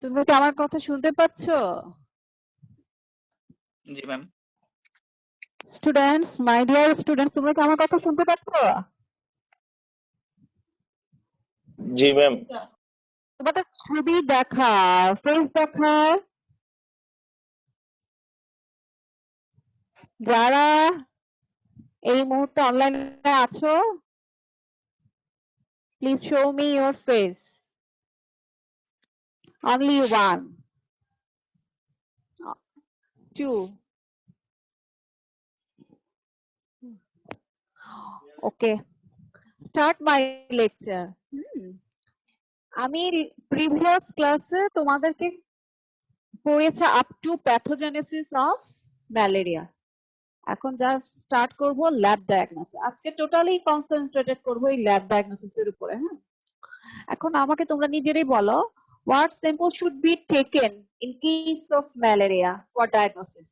তুমি কি আমার কথা শুনতে পাচ্ছ? জি ma'am. Students, my dear students, তোমরা কি আমার কথা শুনতে পাচ্ছ? জি ম্যাম। তোমাদের ছবি দেখা, ফেস দেখা, যারা এই মুহূর্তে অনলাইনে আছো, please show me your face. Only one, two. Okay, start my lecture. আমি প্রিভিয়াস ক্লাসে তোমাদেরকে পড়েছে up to pathogenesis of malaria. এখন জাস্ট স্টার্ট করব ল্যাব ডায়াগনোসিস। আজকে টোটালি কনসেন্ট্রেটেড করব এই ল্যাব ডায়াগনোসিস এর উপরে। হ্যাঁ, এখন আমাকে তোমরা নিজেরাই বলো, what sample should be taken in case of malaria for diagnosis?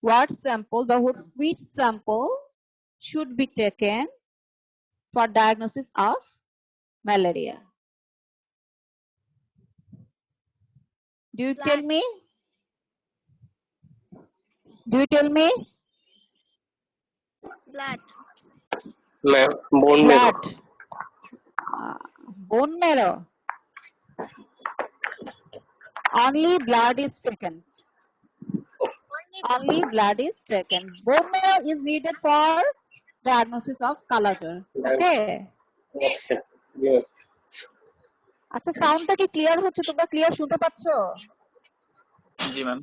What sample বা which sample should be taken for diagnosis of malaria? Do you tell me? Do you tell me? Blood. Ma'am বোন মেরো। Blood. Bone marrow. Only blood is taken. Only blood is taken. Bone marrow is needed for diagnosis of collagen. Okay. আচ্ছা, সাউন্ডটা কি clear হচ্ছে? তোমরা clear শুনতে পাচ্ছো? জি ma'am.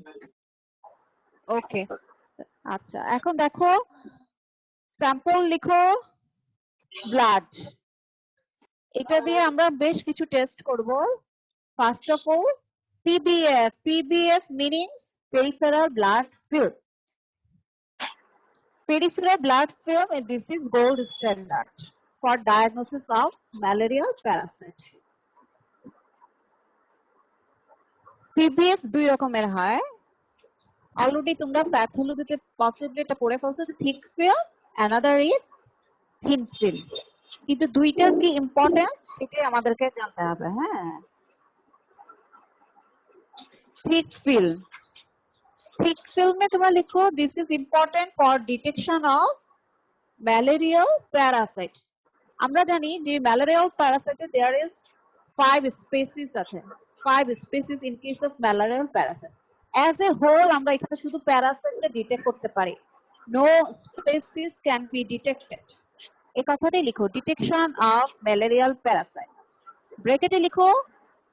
ওকে, আচ্ছা, এখন দেখো, স্যাম্পল লিখো ব্লাড। এটা দিয়ে আমরা বেশ কিছু টেস্ট করব। First of all PBF. PBF meanings peripheral blood film. Peripheral blood film, and this is gold standard for diagnosis of malarial parasite. PBF দুই রকমের হয়। অলরেডি তোমরা প্যাথোলজিতে পসিবলি এটা পড়ে ফেলছো, thick film, another is thin film. কিন্তু দুইটার কি ইম্পর্টেন্স সেটাই আমাদেরকে জানতে হবে। হ্যাঁ, থিক ফিল্ম। থিক ফিল্মে তোমরা লিখো, this is important for detection of malarial parasite. আমরা জানি যে ম্যালেরিয়াল প্যারাসাইটে দেয়ার ইজ 5 স্পিসিস আছে। 5 species in case of malarial parasite. As a whole আমরা এখানে শুধু প্যারাসাইটটা ডিটেক্ট করতে পারি। No species can be detected. এই কথাটাই লিখো, ডিটেকশন অফ ম্যালেরিয়াল প্যারাসাইট। ব্র্যাকেটে লিখো,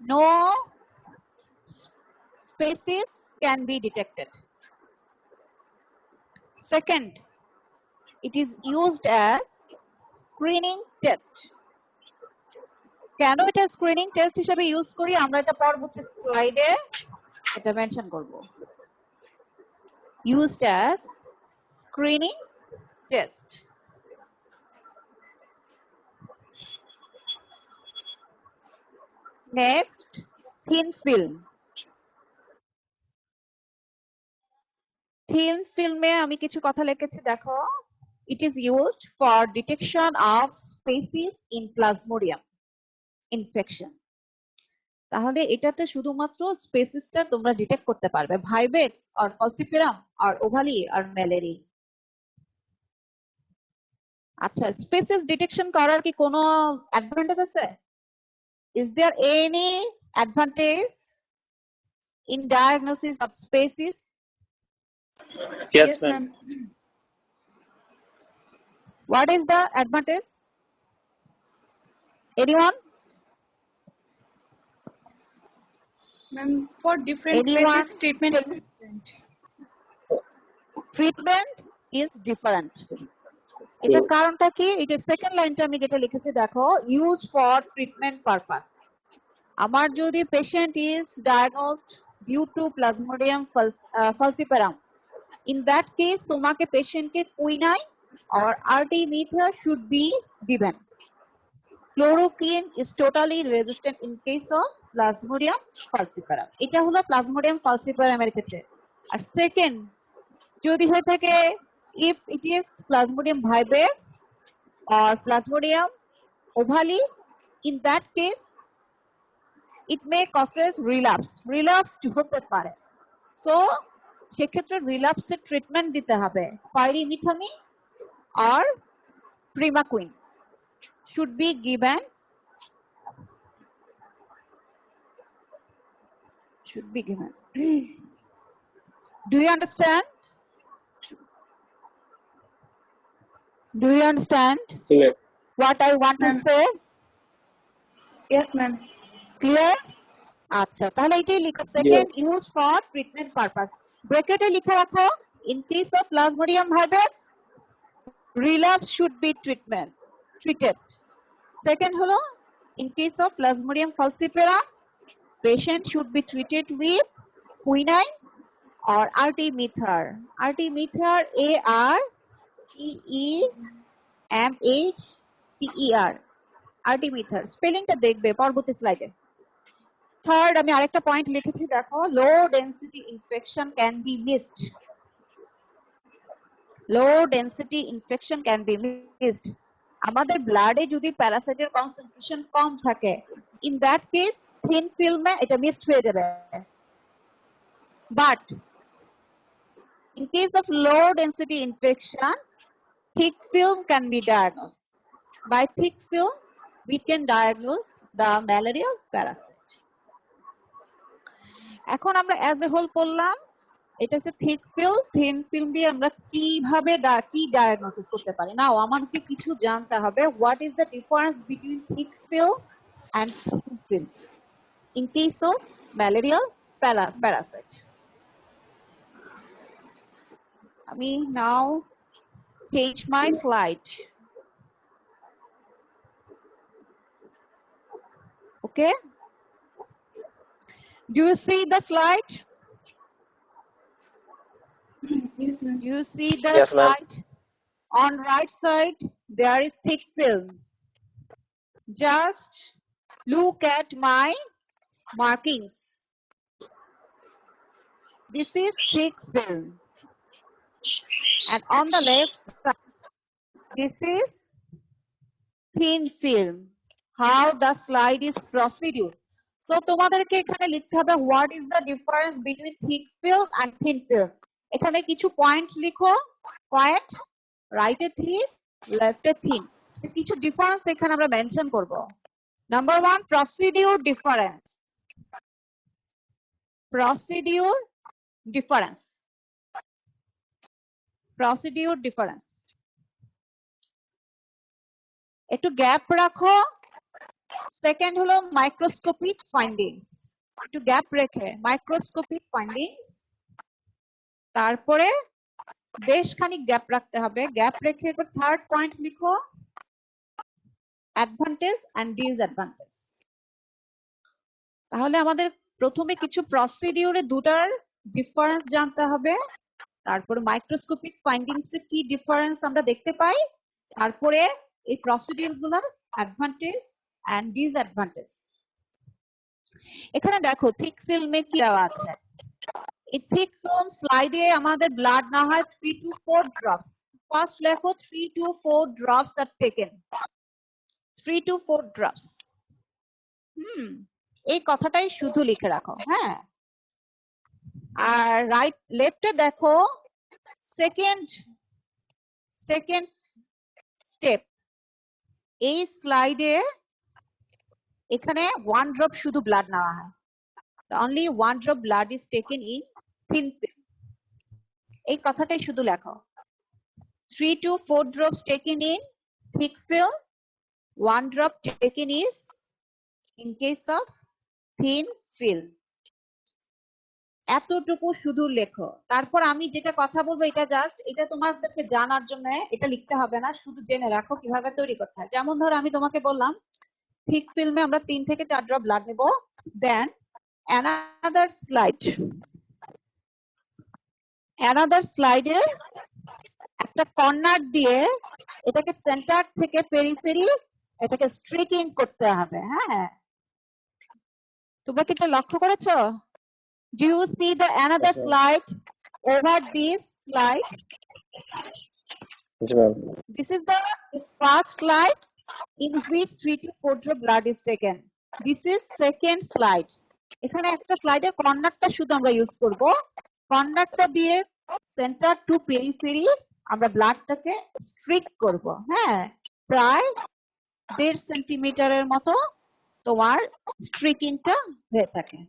no species can be detected. Second, it is used as screening test. কেন এটা স্ক্রিনিং টেস্ট হিসেবে ইউজ করি আমরা এটা পরবর্তী স্লাইডে এটা মেনশন করব। Used as screening test. Next, thin film. Thin film এ আমি কিছু কথা লিখেছি দেখো। It is used for detection of species in Plasmodium infection. তাহলে এটাতে শুধুমাত্র স্পেসিসটা তোমরা ডিটেক্ট করতে পারবে, ভাইভেক্স আর ফলসিপেরাম আর ওভালি আর ম্যালেরি। আচ্ছা, স্পেসিস ডিটেকশন করার কি কোনো অ্যাডভান্টেজ আছে? Is there any advantage in diagnosis of species? Yes ma'am. What is the advantage? Anyone? Ma'am, for different Anyone? species, treatment is different. Treatment is different. এটা কারণটা কি? এই যে সেকেন্ড লাইনটা আমি যেটা লিখেছি দেখো, ইউজ ফর ট্রিটমেন্ট পারপাস। আমার যদি patient is diagnosed due to plasmodium falciparum, in that case তোমাকে পেশেন্টকে quinine or artemether should be given. Chloroquine is totally resistant in case of Plasmodium falciparum. এটা হলো Plasmodium falciparum এর ক্ষেত্রে। আর second যদি হয়ে থাকে if it is Plasmodium vivax or Plasmodium ovale, in that case it may causes relapse হতে পারে। So সেক্ষেত্রে রিল্যাপসের ট্রিটমেন্ট দিতে হবে। পাইরিমিথামি or primaquine should be given do you understand G ma'am. what I want to Ma'am. say? Yes, ma'am. Clear? আচ্ছা, তাহলে এটাই লিখো second use for treatment purpose. ব্র্যাকেটে লিখে রাখো in case of plasmodium vivax relapse should be treated. Second হলো in case of Plasmodium falciparum patient should be treated with quinine or artemether. Artemether ARTEMHTER artemether স্পেলিংটা দেখবে পরবর্তী স্লাইডে। Third আমি আরেকটা পয়েন্ট লিখেছি দেখো low density infection can be missed. Low density infection can be missed. আমাদের ব্লাডে যদি প্যারাসাইটের কনসেন্ট্রেশন কম থাকে ইন দ্যাট কেস থিন ফিল্মে এটা মিসড হয়ে যাবে। But in case of low density infection thick film can be diagnosed. By thick film we can diagnose the malarial parasite. এখন আমরা as a whole করলাম এটা হচ্ছে thick film thin film দিয়ে আমরা কিভাবে কি ডায়াগনোসিস করতে পারি। নাও আমাদেরকে কিছু জানতে হবে what is the difference between thick film and thin film in case of malarial parasite. আমি now change my slide. Okay, do you see the slide? Yes, ma'am. You see the Yes, ma'am. slide on right side there is thick film. Just look at my markings. This is thick film and on the left side this is thin film. How the slide is procedure. So তোমাদেরকে এখানে লিখতে হবে what is the difference between thick film and thin film. এখানে কিছু point লিখো point রাইটে thick লেফটে thin কিছু ডিফারেন্স এখানে আমরা মেনশন করব। নাম্বার 1 procedure difference একটু গ্যাপ রাখো। সেকেন্ড হলো মাইক্রোস্কোপিক ফাইন্ডিংস, একটু গ্যাপ রেখে মাইক্রোস্কোপিক ফাইন্ডিংস, তারপরে বেশ খানিক গ্যাপ রাখতে হবে, গ্যাপ রেখে এরপর থার্ড পয়েন্ট লিখো অ্যাডভান্টেজ এন্ড ডিসঅ্যাডভান্টেজ। তাহলে আমাদের প্রথমে কিছু প্রসিডিউরে দুটার ডিফারেন্স জানতে হবে, তারপর মাইক্রোস্কোপিক ফাইন্ডিংস এ কি ডিফারেন্স আমরা দেখতে পাই, তারপরে এই প্রসিডিউর গুলোর অ্যাডভান্টেজ এন্ড ডিসঅ্যাডভান্টেজ। এখানে দেখো থিক ফিল্মে কি দেওয়া আছে। এই থিক ফিল্ম স্লাইডে আমাদের ব্লাড না হয় 3 to 4 ড্রপস। ফার্স্ট লেখো 3 to 4 drops are taken, 3 to 4 drops. এই কথাটাই শুধু লিখে রাখো। হ্যাঁ, আর রাইট লেফটে দেখো সেকেন্ড স্টেপ। এই স্লাইডে এখানে 1 ড্রপ শুধু ব্লাড নেওয়া হয়, only 1 drop blood is taken in thin film। এই কথাটাই শুধু লেখো 3 to 4 drops taken in thick film, 1 drop taken is in case of thin film। এতটুকু শুধু লেখো। তারপর আমি যেটা কথা বলবো এটা জাস্ট এটা তোমাদেরকে জানার জন্য, এটা লিখতে হবে না, শুধু জেনে রাখো কিভাবে তৈরি করতে হয়। যেমন ধরো আমি তোমাকে বললাম থিক ফিল্মে আমরা 3 থেকে 4 ড্রপ ব্লাড নেব, দেন another slide এর একটা কর্নার দিয়ে এটাকে সেন্টার থেকে পেরিফেরি এটাকে স্ট্রিকিং করতে হবে। হ্যাঁ, তোমরা কি এটা লক্ষ্য করেছো? Do you see the another Yes, ma'am. slide over this slide? G ma'am. This is the first slide in which 3 to 4 drop blood is taken. This is second slide. এখানে একটা স্লাইডের কর্নারটা শুধু আমরা ইউজ করব। কর্নারটা দিয়ে সেন্টার টু পেরিফেরি আমরা ব্লাডটাকে Streak করব। হ্যাঁ, প্রায় 1.5 সেন্টিমিটারের মতো তোমার স্ট্রিকিংটা হয়ে থাকে।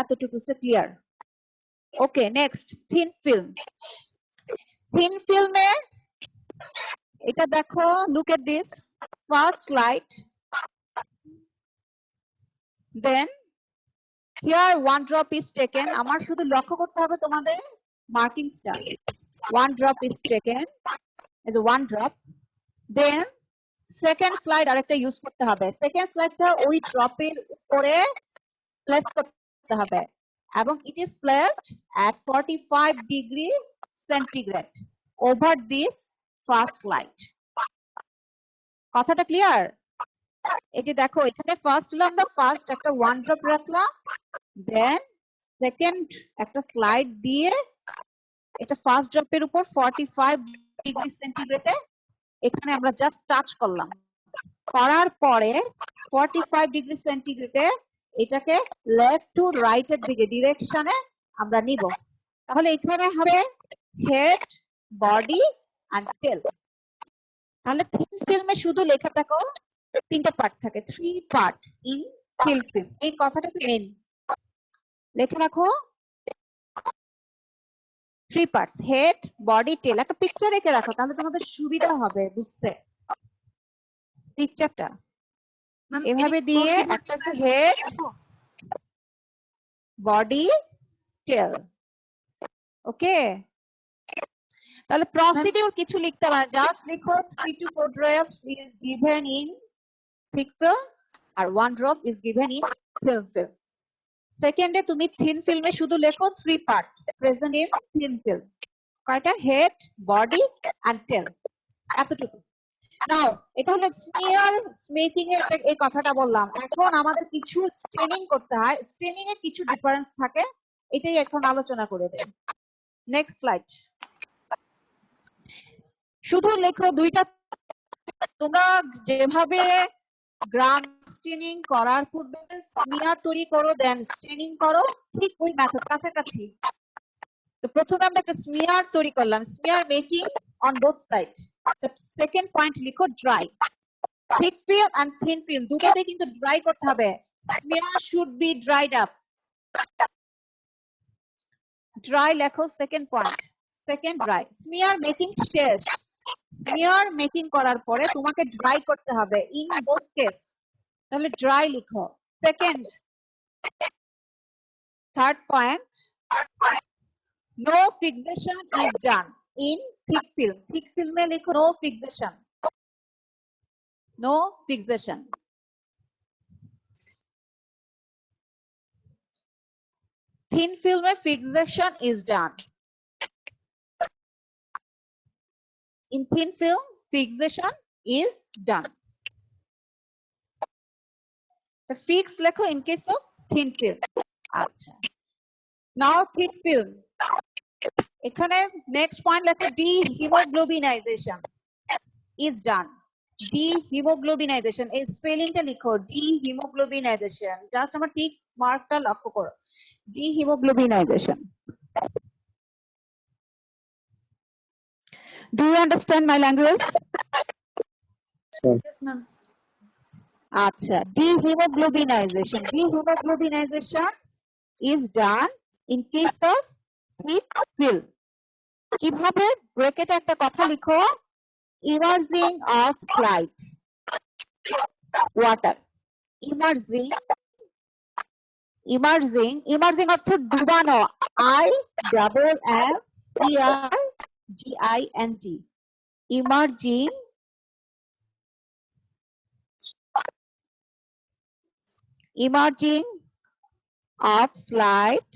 এতটুকু সে clear. Okay, next thin film. Thin ফিল্মে এটা দেখো, look at this first slide, then here one drop is taken. আমার শুধু লক্ষ্য করতে হবে তোমাদের মার্কিংসটা। One drop is taken, is one drop. Then second slide আরেকটা ইউজ করতে হবে। সেকেন্ড স্লাইডটা ওই ড্রপের উপরে প্লেস করতে হবে এবং it is placed at 45 degree centigrade over this first light. কথাটা ক্লিয়ার? এই যে দেখো, এখানে ফার্স্ট হলো আমরা ফার্স্ট একটা ওয়ান ড্রপ রাখলাম, দেন সেকেন্ড একটা স্লাইড দিয়ে এটা ফার্স্ট ড্রপের উপর 45 ডিগ্রি সেন্টিগ্রেডে এখানে আমরা জাস্ট টাচ করলাম। করার পরে 45 ডিগ্রি সেন্টিগ্রেডে এটাকে লেফট টু রাইট এর দিকে ডিরেকশনে আমরা নিব। তাহলে এখানে হবে হেড, বডি এন্ড টেল। তাহলে থিন ফিল্মে শুধু লেখা থাকো তিনটা পার্ট থাকে, 3 পার্ট ইন থিন ফিল্ম। এই কথাটা মেন লেখা রাখো, 3 পার্টস, হেড, বডি, টেল। একটা পিকচার রেখে রাখো, তাহলে তোমাদের সুবিধা হবে বুঝতে। পিকচারটা এভাবে দিয়ে একটা আছে হেড, বডি, টেল। ওকে, তাহলে প্রসিডিউর কিছু লিখতে হবে না, জাস্ট লিখো 3 to 4 drops is given in thick film R 1 drop is given in thin film। সেকেন্ডে তুমি থিন ফিল্মে শুধু লেখো 3 part present in thin film. কয়টা? হেড, বডি এন্ড টেল, এতটুকু। নাও এটা হলো স্মিয়ার মেকিং এর এই কথাটা বললাম। এখন আমাদের কিছু স্টেনিং করতে হয়, স্টেনিং এর কিছু ডিফারেন্স থাকে, এটাই এখন আলোচনা করে দেব। Next slide. শুধু লেখো দুইটা, তোমরা যেভাবে গ্রাম স্টেনিং করার পূর্বে স্মিয়ার তৈরি করো দেন স্টেনিং করো, ঠিক ওই মেথড কাছাকাছি। তো প্রথমে আমরা একটা স্মিয়ার তৈরি করলাম, smear making on both side. Second point লিখো dry. thick film and thin film দুটোতে কিন্তু ড্রাই করতে হবে। smear should be dried up, dry লেখো second point, second dry. smear making শেষ, smear মেকিং করার পরে তোমাকে ড্রাই করতে হবে ইন বোথ কেস, তাহলে ড্রাই লিখো। Second, third point, no fixation is done in thick film। thick film এ লিখো no fixation, no fixation। thin film fixation is done, in thin film fixation is done। the fix লেখো in case of thin film। আচ্ছা, now thick film, এখানে next point লেখো dehemoglobinization is done। dehemoglobinization এই স্পেলিংটা লিখো, dehemoglobinization, just আমার tick মার্কটা লক্ষ্য করো, dehemoglobinization। Do you understand my language? Yes, ma'am. আচ্ছা, dehemoglobinization, dehemoglobinization is done in case of thick film। কিভাবে? ব্র্যাকেটে একটা কথা লিখো, immersing of slide water। immersing অর্থ ডুবানো, IMMERGING, immerging of slide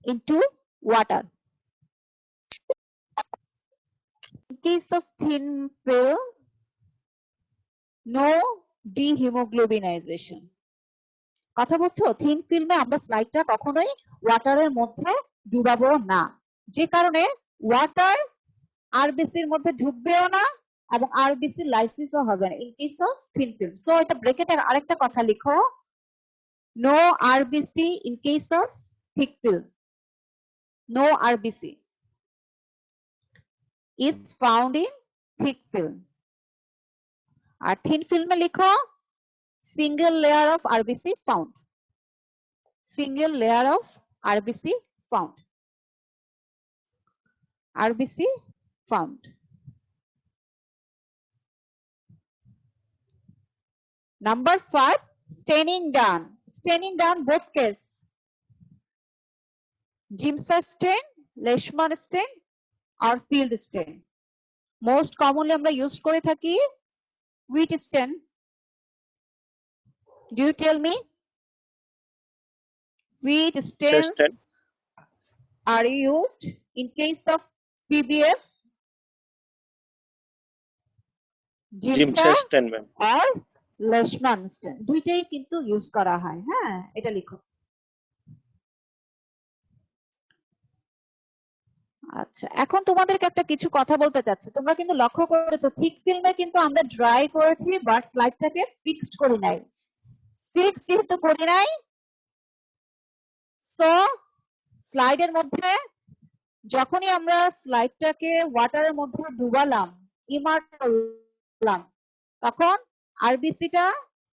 into water। In case of thin film, no dehemoglobinization। কথা বুঝছো? Thin ফিল্মে আমরা স্লাইডটা কখনোই ওয়াটারের মধ্যে ডুবাবো না, যে কারণে ওয়াটার আরবিসির মধ্যে ঢুকবেও না এবং আরবিসি লাইসিসও হবে না in case of thin film. So এটা ব্র্যাকেটে আরেকটা কথা লিখো, no RBC in case of thick film, no RBC is found in thick film. আর থিন ফিল্মে লিখো single layer of RBC found, single layer of RBC found, RBC found. Number 5, staining done. Staining done both case, Giemsa stain, Leishman stain or field stain. Most commonly আমরা use করে থাকি which stain? Do you tell me? Which stains stain. are used in case of PBF? Giemsa stain, ma'am. আর লেশমান স্টেন, দুইটাই কিন্তু use করা হয়। হ্যাঁ, এটা লিখো। আচ্ছা, এখন তোমাদেরকে একটা কিছু কথা বলতে চাচ্ছি। তোমরা কিন্তু লক্ষ্য করেছো থিক ফিল্মে কিন্তু আমরা ড্রাই করেছি বাট স্লাইডটাকে ফিক্সড করি নাই। ফিক্সড যেহেতু করি নাই, সো স্লাইডের মধ্যে যখনই আমরা স্লাইডটাকে ওয়াটারের মধ্যে ডুবালাম, ইমার্জ করলাম, তখন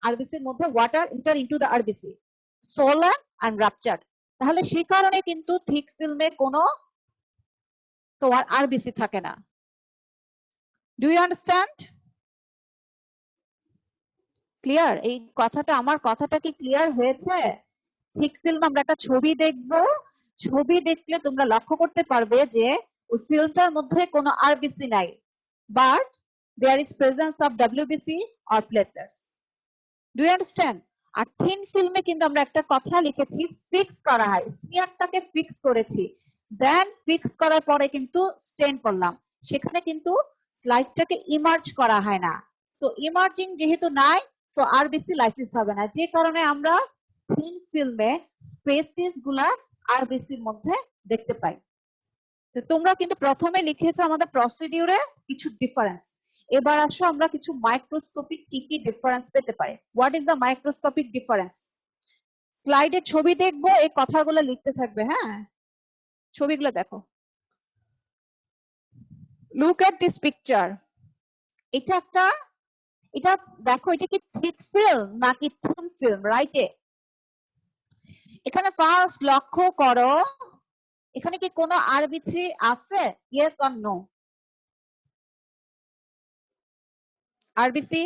আরবিসির মধ্যে water enter into the RBC, swollen and ruptured. তাহলে সেই কারণে কিন্তু থিক ফিল্মে কোনো তোমার আরবিসি থাকে না। Do you understand? ক্লিয়ার? এই কথাটা, আমার কথাটা কি ক্লিয়ার হয়েছে? থিক ফিল্ম আমরা একটা ছবি দেখব, ছবি দেখলে তোমরা লক্ষ্য করতে পারবে যে ওই ফিল্মটার মধ্যে কোনো আরবিসি নাই, but there is presence of WBC or platelets. Do you understand? আর থিন ফিল্মে কিন্তু আমরা একটা কথা লিখেছি ফিক্স করা হয়, স্মিয়ারটাকে ফিক্স করেছি, দেন ফিক্স করার পরে কিন্তু স্টেন করলাম, সেখানে কিন্তু স্লাইডটাকে ইমার্জ করা হয় না। সো ইমার্জিং যেহেতু নাই, সো আরবিসি লাইসিস হবে না, যে কারণে আমরা থিন ফিল্মে স্পেসিস গুলা আরবিসির মধ্যে দেখতে পাই। তো তোমরা কিন্তু প্রথমে লিখেছো আমাদের প্রসিডিউরে কিছু ডিফারেন্স। এবার আসো আমরা কিছু মাইক্রোস্কোপিক কি কি ডিফারেন্স পেতে পারি। What is the microscopic difference? স্লাইডে ছবি দেখবো, এই কথাগুলো লিখতে থাকবে। হ্যাঁ, ছবিগুলো দেখো। Look at this picture. এটা দেখো, এটা কি থিক ফিল্ম নাকি থিন ফিল্ম? রাইটে এখানে ফার্স্ট লক্ষ্য করো, এখানে কি কোনো আরবিসি আছে? Yes or no? RBC,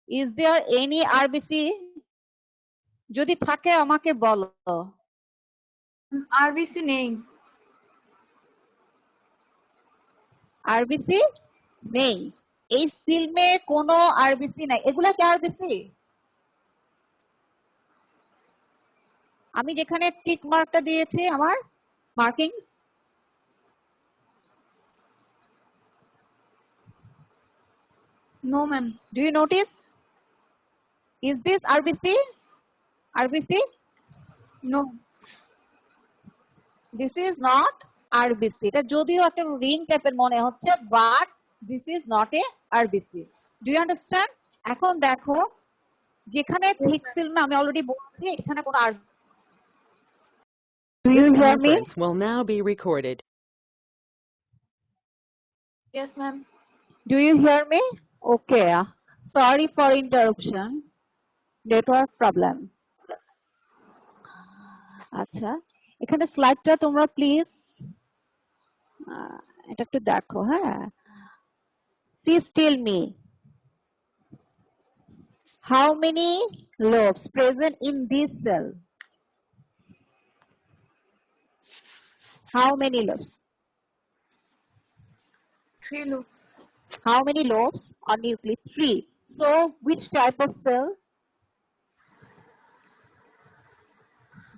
is there any RBC? যদি থাকে আমাকে বলো। আরবিসি নেই। আরবিসি নেই, এই ফিল্মে কোনো আরবিসি নাই। এগুলা কি আরবিসি? আমি যেখানে টিক মার্কটা দিয়েছি, আমার markings, no ma'am. Do you notice? Is this RBC? RBC? No, this is not RBC. এটা যদিও একটা রিং টাইপের মনে হচ্ছে, but this is not a RBC. Do you understand? এখন দেখো, যেখানে থিক ফিল্মে আমি অলরেডি বলছি এখানে কোনো আর, do you This hear me? conference will now be recorded. Yes ma'am. Do you hear me? Okay. Sorry for interruption. Network problem. আচ্ছা, এখানে স্লাইডটা তোমরা প্লিজ এটা একটু দেখো। হ্যাঁ, please tell me how many lobes present in this cell? How many lobes? 3 loops. How many lobes on nucleus? 3. So which type of cell?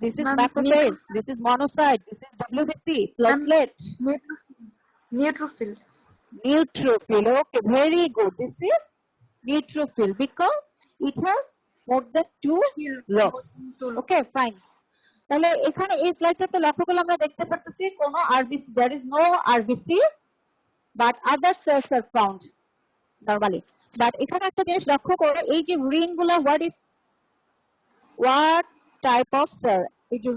This is Ma'am, macrophage, this is monocyte, this is WBC, platelet. Neutrophil. Neutrophil. Okay, very good. This is neutrophil because it has more than 2 lobes. Okay, fine. তাহলে এখানে এই স্লাইডটাতে লক্ষ্য করলে আমরা দেখতে পাচ্ছি কোনো RBC, there is no RBC but other cells are found. Normally. But এখানে একটা জিনিস লক্ষ্য করো, এই যে রিং গুলা what type of cell? এই যে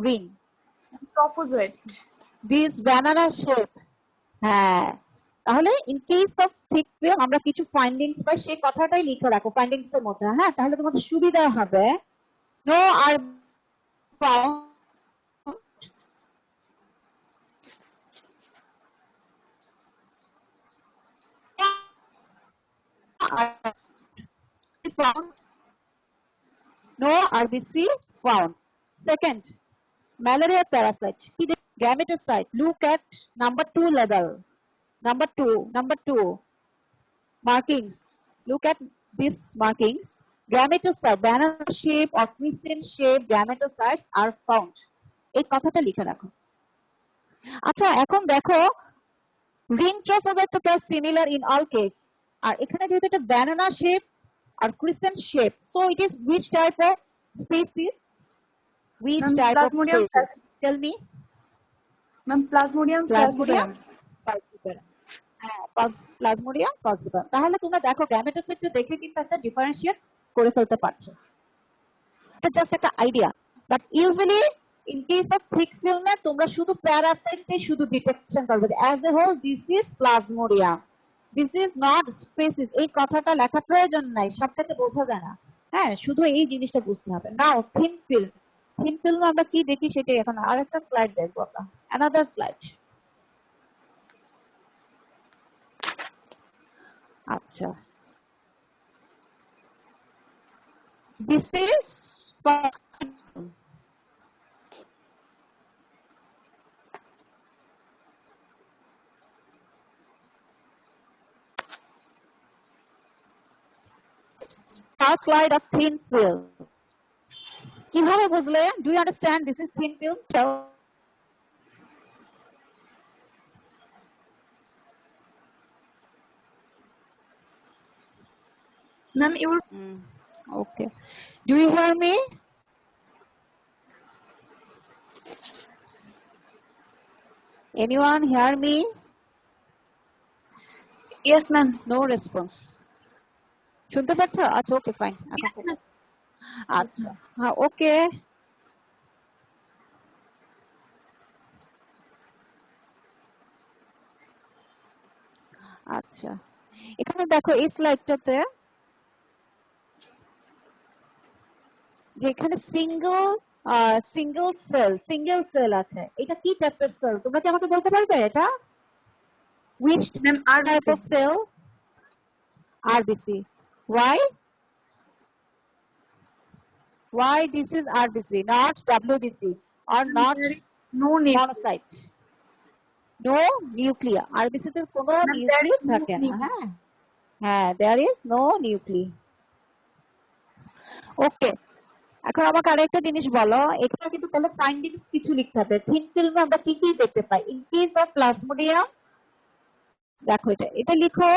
ring Trophozoite. this banana shape। হ্যাঁ, তাহলে in case of thick film আমরা কিছু ফাইন্ডিংস পাই, সেই কথাটাই লিখে রাখো ফাইন্ডিংস এর মধ্যে। হ্যাঁ, তাহলে তোমাদের সুবিধা হবে। No R found no RBC found. Second, malaria parasite, gametocyte. Look at number 2 level. Number two markings. Look at these markings. Gametocyte, banana shape or crescent shape gametocytes are found. এই কথাটা লিখে রাখো। আচ্ছা, এখন দেখো ring trophozoite প্রায় similar in all case. আর এখানে যেহেতু এটা banana shape R crescent shape, so it is which type of species? Which Ma'am, type of Plasmodium species? Tell me. Ma'am, Plasmodium Plasmodium falciparum. falciparum. হ্যাঁ, Plasmodium falciparum। তাহলে তোমরা দেখো গ্যামেটোসাইটটা দেখে কিন্তু একটা ডিফারেন্সিয়েট করে ফেলতে পারছো। এটা জাস্ট একটা idea. But usually in case of thick ফিল্মে তোমরা শুধু প্যারাসাইটটাই শুধু ডিটেকশন করবে। As a whole this is plasmodium, this is not species. এই কথাটা লেখার প্রয়োজন নাই, সবটাতে বোঝা যায় না। হ্যাঁ, শুধু এই জিনিসটা বুঝতে হবে। নাও থিন ফিল্ম আমরা কি দেখি সেটাই এখন আরেকটা স্লাইড দেখবো আমরা। Another slide. আচ্ছা, this is first slide of thin film. কিভাবে বুঝলে? Do you understand this is thin film? Ma'am, you will Okay. Do you hear me? Anyone hear me? yes, ma'am. No response. শুনতে পাচ্ছ? আচ্ছা, okay fine. আচ্ছা, হ্যাঁ, ওকে। আচ্ছা, এখানে দেখো এই স্লাইডটাতে যে এখানে সিঙ্গেল সেল আছে। এটা কি টাইপের সেল তোমরা কি আমাকে বলতে পারবে? এটা which Ma'am, type of cell? RBC. Why this is RBC, not WBC or not no need. monocyte? No nuclear. RBC তে কোনো Ma'am, there nucleus is no থাকে না। nucleus. হ্যাঁ হ্যাঁ, there is no nuclei. ওকে, এখন আমাকে আরেকটা জিনিস বলো। এখানে কিন্তু তাহলে ফাইন্ডিংস কিছু লিখতে হবে। থিন ফিল্মে আমরা কি কি দেখতে পাই? ইন কেস অফ প্লাজমোডিয়াম, দেখো এটা লিখো।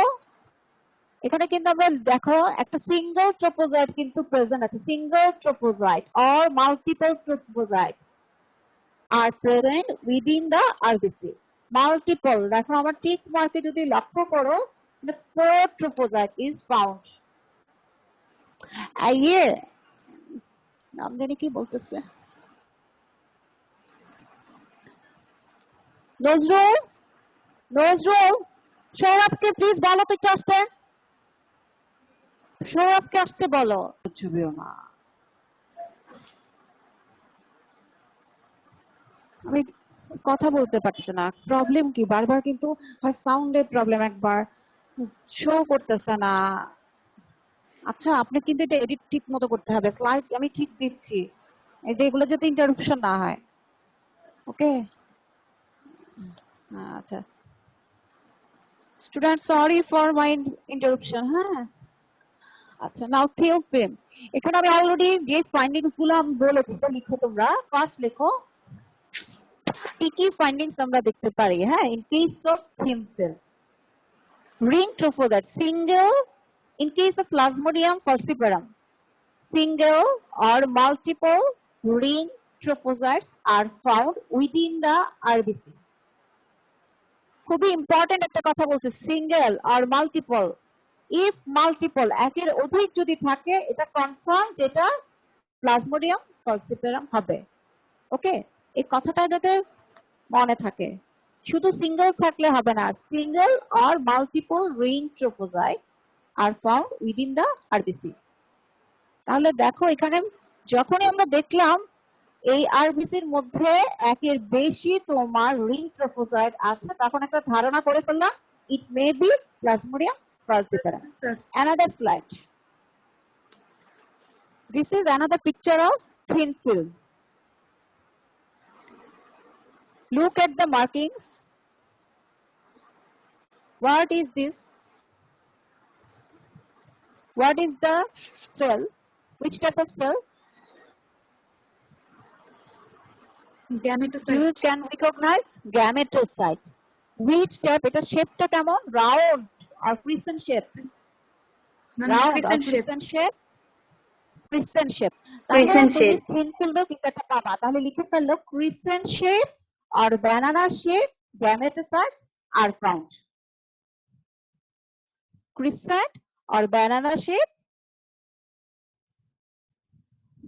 এখানে কিন্তু আমরা দেখো একটা সিঙ্গেল ট্রোপোজয়েড কিন্তু প্রেজেন্ট আছে। Single trophozoite or multiple trophozoite are present within the RBC. Multiple দেখো আমার টিক মার্কে যদি লক্ষ্য করো, 4 ট্রোপোজয়েড ইজ ফাউন্ড। ইয়ে নাম জানি কি বলতেছে, নজরুল সৌরভকে প্লিজ বলো তো একটু আসতে, সৌরভকে আসতে বলো। বুঝবেও না, আমি কথা বলতে পারছি না। প্রবলেম কি? বারবার কিন্তু হয় সাউন্ডের প্রবলেম, একবার শো করতেছে না। আচ্ছা, আপনি কিন্তু এটা এডিট ঠিক মতো করতে হবে। স্লাইড আমি ঠিক দিচ্ছি, এই যে এগুলো যাতে ইন্টারাপশন না হয়। ওকে, আচ্ছা student, sorry for my interruption. হ্যাঁ, আচ্ছা, নাও থিও ফিল্ম। এখানে আমি অলরেডি যে ফাইন্ডিংস গুলো আমি বলেছি এটা লিখো তোমরা। ফার্স্ট লেখো কি কি ফাইন্ডিংস আমরা দেখতে পারি। হ্যাঁ, in case of thin film, ring trophozoite single. In case of Plasmodium falciparum, single or multiple ring trophozoites are found within the RBC. খুবই ইম্পর্টেন্ট একটা কথা বলছে, সিঙ্গেল আর মাল্টিপল। ইফ মাল্টিপল, একের অধিক যদি থাকে, এটা কনফার্ম যেটা প্লাজমোডিয়াম ফলসিপারাম হবে। ওকে, এই কথাটা যাতে মনে থাকে। শুধু সিঙ্গেল থাকলে হবে না, সিঙ্গেল আর multiple ring trophozoite are found within the RBC. তাহলে দেখো এখানে যখনই আমরা দেখলাম এই আরবিসির মধ্যে একের বেশি তোমার রিং ট্রোফোজাইট আছে, তখন একটা ধারণা করে ফেললাম it may be plasmodium falciparum. Another slide. This is another picture of thin film. Look at the markings. What is this? What is the cell? Which type of cell? Gametocyte. You can recognize gametocyte. Which type? Eta shape ta kemon? Round or crescent shape? Ma'am, Round or crescent shape. crescent shape? Crescent shape. Crescent তুমি shape. thin film এও কিন্তু একটা পাবা। তাহলে লিখে ফেললো crescent shape or banana shape gametocytes are found. Crescent or banana shape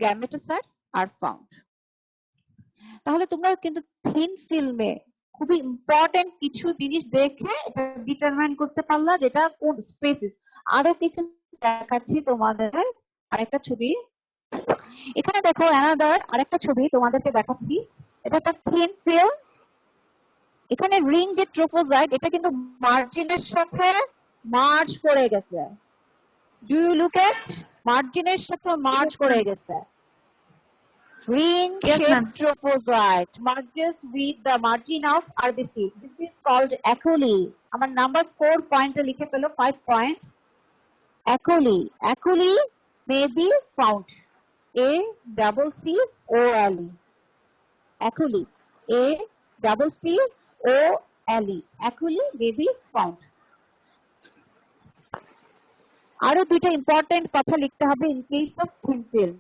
gametocytes are found. তাহলে তোমরা কিন্তু থিন ফিল্মে খুবই ইম্পর্টেন্ট কিছু জিনিস দেখে এটা ডিটারমাইন করতে পারলা যেটা কোন স্পেসিস। আরো কিছু দেখাচ্ছি তোমাদের, আরেকটা ছবি এখানে দেখো, অ্যানাদার আরেকটা ছবি তোমাদেরকে দেখাচ্ছি। এটা একটা থিন ফিল্ম, এখানে রিং যে ট্রোফোজাইট এটা কিন্তু মার্জিনের সাথে মার্জ করে গেছে। ডু ইউ লুক এট, মার্জিনের সাথে মার্জ করে গেছে। Ring Yes, shaped ma'am. trophozoite merges with the margin of RBC. This is called acoli. আমার number 4 point লিখে ফেলো, 5 point. Acoli. Acoli may be found. A-double-C-O-L-E. Acoli. A-double-C-O-L-E. Acoli may be found. আরো দুইটা important কথা লিখতে হবে in case of thin film.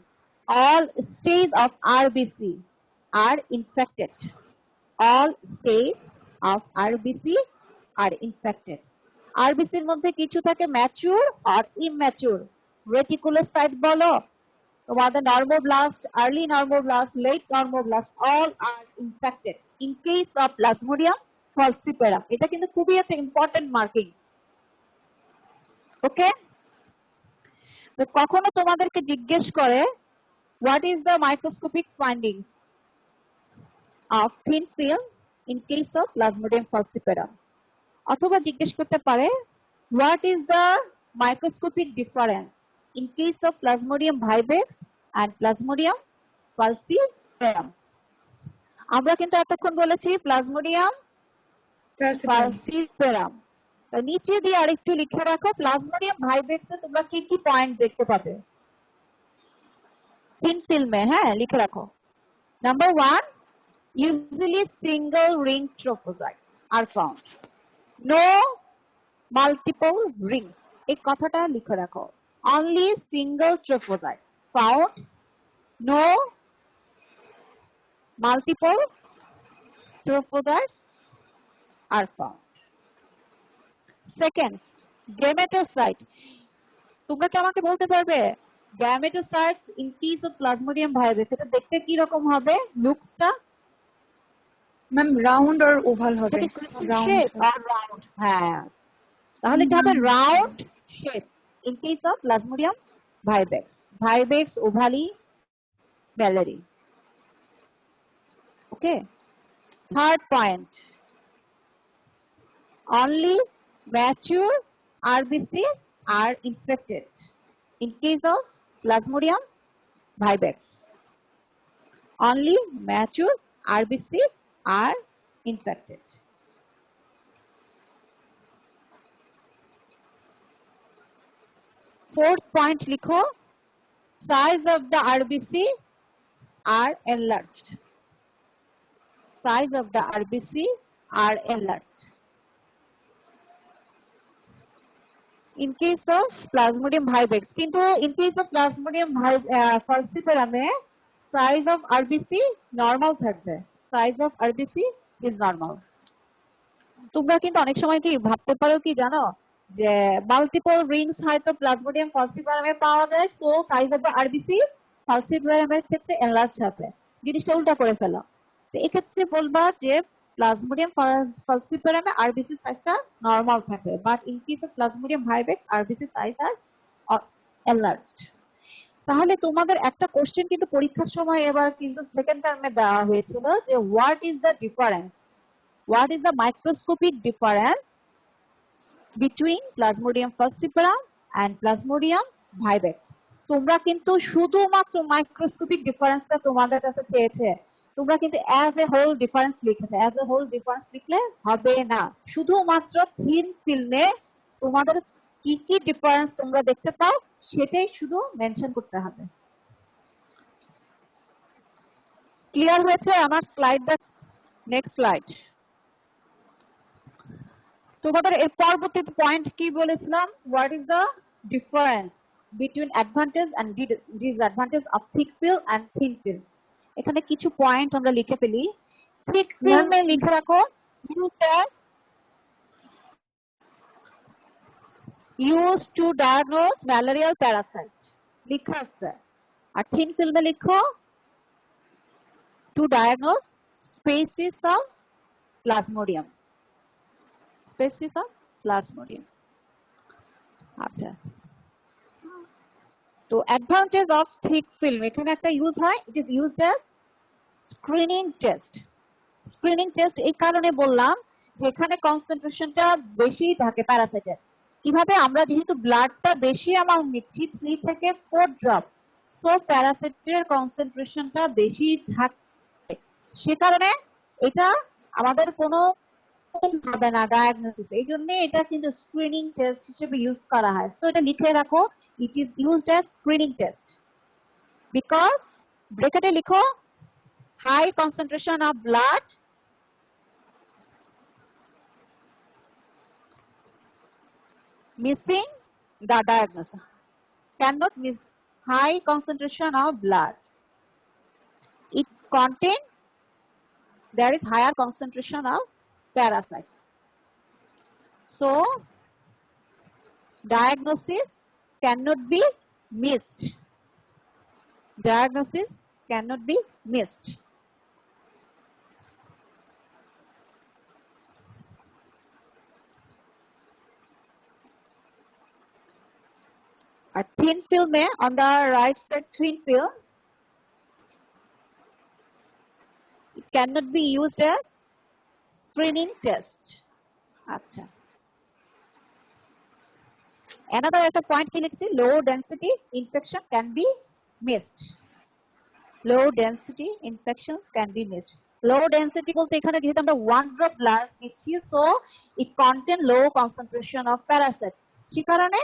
All stages of RBC are infected. All stages of RBC are infected. RBC এর মধ্যে কিছু থাকে mature আর immature. Reticulocyte বলো, তোমাদের normoblast, early normoblast, late normoblast, all are infected. In case of Plasmodium falciparum, এটা কিন্তু খুবই একটা ইম্পর্টেন্ট মার্কিং। ওকে, তো কখনো তোমাদেরকে জিজ্ঞেস করে what is the microscopic findings of thin film in case of Plasmodium falciparum, অথবা জিজ্ঞেস করতে পারে what is the microscopic difference in case of Plasmodium vivax and Plasmodium falciparum. আমরা কিন্তু এতক্ষণ বলেছি Plasmodium falciparum। নিচে দিয়ে আরেকটু লিখে রাখো Plasmodium vivax এ তোমরা কি কি পয়েন্ট দেখতে পাবে thin film में, है लिख रखो। Number 1, usually single ring trophozoites are found. No multiple rings. एक কথাটা লিখে রাখো। Only single trophozoites found. No multiple trophozoites are found. Second, gametocyte. তোমরা কি আমাকে বলতে পারবে gametocytes in case of plasmodium vivax এটা দেখতে কি রকম হবে? লুকসটা Ma'am, round or oval হবে? রাউন্ড শেপ আর রাউন্ড, হ্যাঁ তাহলে কি হবে? Round shape in case of plasmodium vivax, vivax ওভালি ব্যালারি। Okay, third point, only mature RBC are infected in case of Plasmodium vivax. Only mature RBC are infected. Fourth point likho, size of the RBC are enlarged. Size of the RBC are enlarged. In case of Plasmodium vivax, কিন্তু in case of Plasmodium falciparum size of RBC normal থাকবে, size of RBC is normal. তোমরা কিন্তু অনেক সময় কি ভাবতে পারো কি জানো যে মাল্টিপল রিংস হয়তো প্লাজমোডিয়াম ফালসিপারামে পাওয়া যায়, so size of the RBC ফালসিপারামের ক্ষেত্রে এনলার্জ হবে। জিনিসটা উল্টা করে ফেলো। তো এক্ষেত্রে বলবা যে প্লাজমোডিয়াম ফালসিপারামে আরবিসি সাইজটা নরমাল থাকে, but in case of plasmodium vivax RBC size are enlarged. তাহলে তোমাদের একটা কোশ্চেন কিন্তু পরীক্ষার সময় এবার কিন্তু সেকেন্ড টার্মে দেওয়া হয়েছিল যে what is the difference, what is the microscopic difference between Plasmodium falciparum and Plasmodium vivax? তোমরা কিন্তু শুধুমাত্র মাইক্রোস্কোপিক ডিফারেন্সটা তোমাদের কাছে চেয়েছে, তোমরা কিন্তু অ্যাজ এ হোল ডিফারেন্স লিখেছে। অ্যাজ এ হোল ডিফারেন্স লিখলে হবে না, শুধুমাত্র থিন ফিল্মে তোমাদের কি কি ডিফারেন্স তোমরা দেখতে পাও সেটাই শুধু মেনশন করতে হবে। ক্লিয়ার হয়েছে? আমার স্লাইড দেখ, নেক্সট স্লাইড। তোমাদের এর পরবর্তী পয়েন্ট কি বলেছিলাম, what is the difference between advantage and disadvantage of thick film and thin film. এখানে কিছু পয়েন্ট আমরা লিখে ফেলি। থিক ফিল্মে লিখে রাখো used to diagnose malarial parasite লিখা আছে, আর থিন ফিল্মে লিখো to diagnose species of plasmodium, species of plasmodium। আচ্ছা, তো অ্যাডভান্টেজ অফ থিক ফিল্ম এখানে একটা ইউজ হয়, it is used as screening test. Screening test এই কারণে বললাম যে এখানে কনসেন্ট্রেশনটা বেশি থাকে প্যারাসাইটের। কিভাবে, আমরা যেহেতু ব্লাডটা বেশি অ্যামাউন্ট নিচ্ছি 3 থেকে 4 ড্রপ, সো প্যারাসাইটের কনসেন্ট্রেশনটা বেশি থাকে, সে কারণে এটা আমাদের কোনো হবে না ডায়াগনোসিস, এই জন্য এটা কিন্তু স্ক্রিনিং টেস্ট হিসেবে ইউজ করা হয়। সো এটা লিখে রাখো, it is used as screening test because ব্র্যাকেটে লিখো high concentration of blood missing the diagnosis, cannot miss high concentration of blood, it contain, there is higher concentration of parasite, so diagnosis cannot be missed, diagnosis cannot be missed। আর thin film এ on the right side thin film, it cannot be used as screening test। আচ্ছা, another একটা point কি লিখছি, low density infection can be missed, low density infections can be missed। low density বলতে এখানে যেহেতু আমরা 1 drop blood নিচ্ছি, so it contain low concentration of parasite, সে কারণে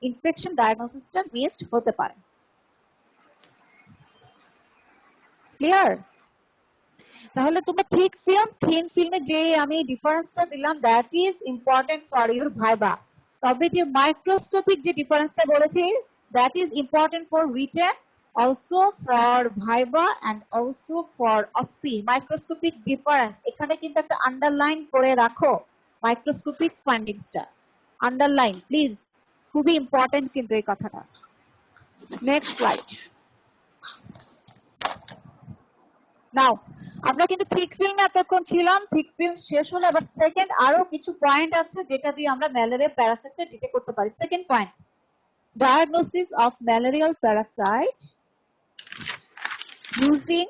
ইনফেকশন ডায়াগনোসিসটা মিসড হতে পারে। ক্লিয়ার? তাহলে তোমরা থিক ফিল্ম থিন ফিল্মে যে আমি ডিফারেন্সটা দিলাম that is important for your viva, তবে যে মাইক্রোস্কোপিক যে ডিফারেন্সটা বলেছি that is important for written, also for viva and also for OSPE. Microscopic difference এখানে কিন্তু একটা আন্ডারলাইন করে রাখো, মাইক্রোস্কোপিক ফাইন্ডিংসটা আন্ডারলাইন প্লিজ, খুবই ইম্পর্টেন্ট কিন্তু এই কথাটা। Next slide. নাও আমরা কিন্তু থিক ফিল্মে এতক্ষণ ছিলাম, থিক ফিল্ম শেষ হলো, এবার সেকেন্ড আরো কিছু পয়েন্ট আছে যেটা দিয়ে আমরা ম্যালেরিয়া প্যারাসাইটটা ডিটেক্ট করতে পারি। Second point, diagnosis of malarial Parasite using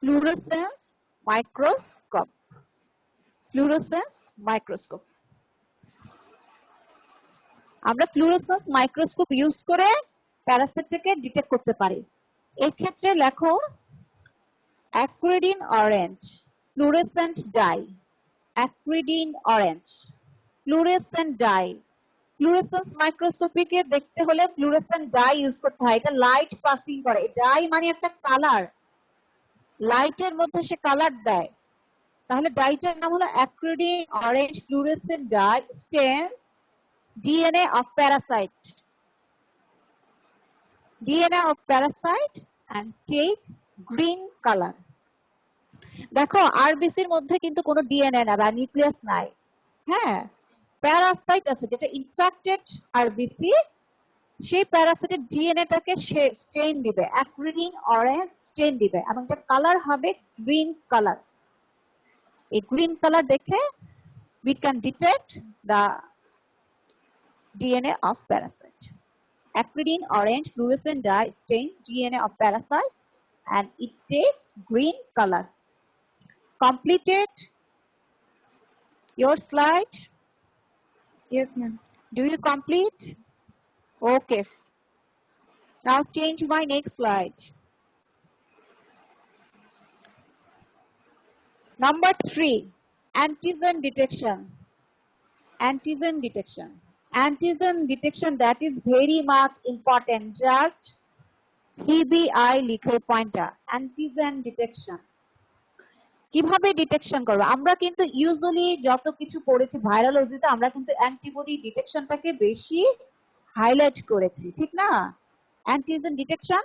fluorescence microscope, fluorescence microscope. আমরা ফ্লুরোসেন্স মাইক্রোস্কোপ ইউজ করে প্যারাসাইটটাকে ডিটেক্ট করতে পারি। এর ক্ষেত্রে লেখো acridine orange fluorescent dye, acridine orange fluorescent dye। Fluorescence মাইক্রোস্কোপিকে দেখতে হলে ফ্লুorescent dye ইউজ করতে হয়, এটা লাইট পাসিং করে, ডাই মানে একটা কালার, লাইটের মধ্যে সে কালার দেয়, তাহলে ডাইটার নাম হলো acridine orange fluorescent dye, stains DNA of parasite, DNA of parasite and take green color। দেখো আরবিসির মধ্যে কিন্তু কোনো ডিএনএ না বা নিউক্লিয়াস নাই। হ্যাঁ, প্যারাসাইট আছে যেটা ইনফেক্টেড আরবিসি, সেই প্যারাসাইটের ডিএনএটাকে স্টেইন দিবে, অ্যাক্রিলিন অরেঞ্জ স্টেইন দিবে এবং তার কালার হবে গ্রিন কালার। এই গ্রিন কালার দেখে we can detect the DNA of parasite. Acridine orange fluorescent dye stains DNA of parasite and it takes green color. Completed your slide? Yes, ma'am. Do you complete? Okay. Now change my next slide. Number 3, antigen detection. Antigen detection. Antigen detection, that is very much important. Just EBI লিখে pointer, antigen detection. কিভাবে detection করব? আমরা কিন্তু usually যত কিছু পড়েছি ভাইরোলজিতে, আমরা কিন্তু অ্যান্টিবডি ডিটেকশনটাকে বেশি হাইলাইট করেছি, ঠিক না? অ্যান্টিজেন ডিটেকশন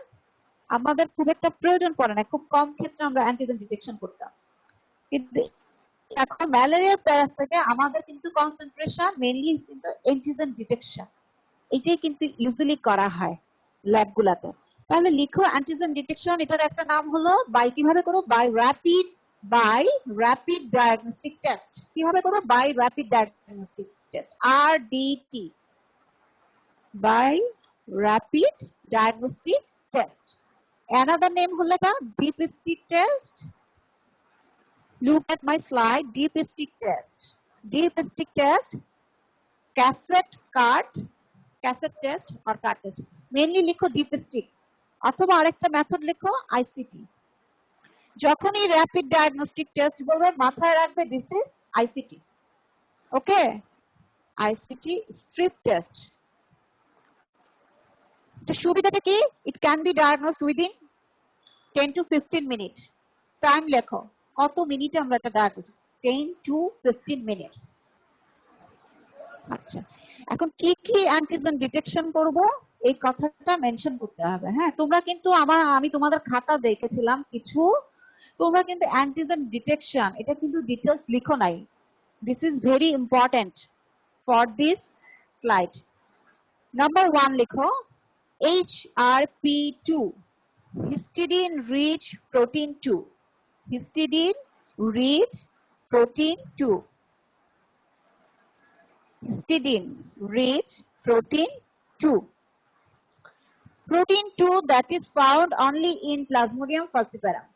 আমাদের খুব একটা প্রয়োজন পড়ে না, খুব কম ক্ষেত্রে আমরা অ্যান্টিজেন ডিটেকশন করতাম। কিন্তু এখন ম্যালেরিয়া প্যারাসাইটে আমাদের কিন্তু কনসেন্ট্রেশন মেইনলি কিন্তু অ্যান্টিজেন ডিটেকশন, এটাই কিন্তু ইউজুয়ালি করা হয় ল্যাবগুলোতে। তাহলে লিখো অ্যান্টিজেন ডিটেকশন, এটার একটা নাম হলো বাই, কিভাবে করো? By rapid diagnostic test. কিভাবে করো? By rapid diagnostic test, RDT, by rapid diagnostic test. Another name হলো এটা dipstick test. Look at my slide, deep stick test. Deep stick test, cassette test or card test. Mainly লিখো deep stick অথবা আরেকটা method লিখো ICT। যখনই rapid diagnostic test বলবে মাথায় রাখবে this is ICT। Okay, ICT strip test. এটা সুবিধাটা কি? ইট can be diagnosed within 10 to 15 minute. Time লেখো, কত মিনিটে আমরা এটা ডায়াগনোস? 10 to 15 minutes. আচ্ছা, এখন কি কি অ্যান্টিজেন ডিটেকশন করব এই কথাটা মেনশন করতে হবে। হ্যাঁ, তোমরা কিন্তু আমি তোমাদের খাতা দেখেছিলাম কিছু, তোমরা কিন্তু অ্যান্টিজেন ডিটেকশন এটা কিন্তু ডিটেইলস লিখো নাই। This is very important for this slide. Number 1 লিখো HRP2, histidine rich protein 2, histidine rich protein 2, histidine rich protein 2, protein 2 that is found only in Plasmodium falciparum.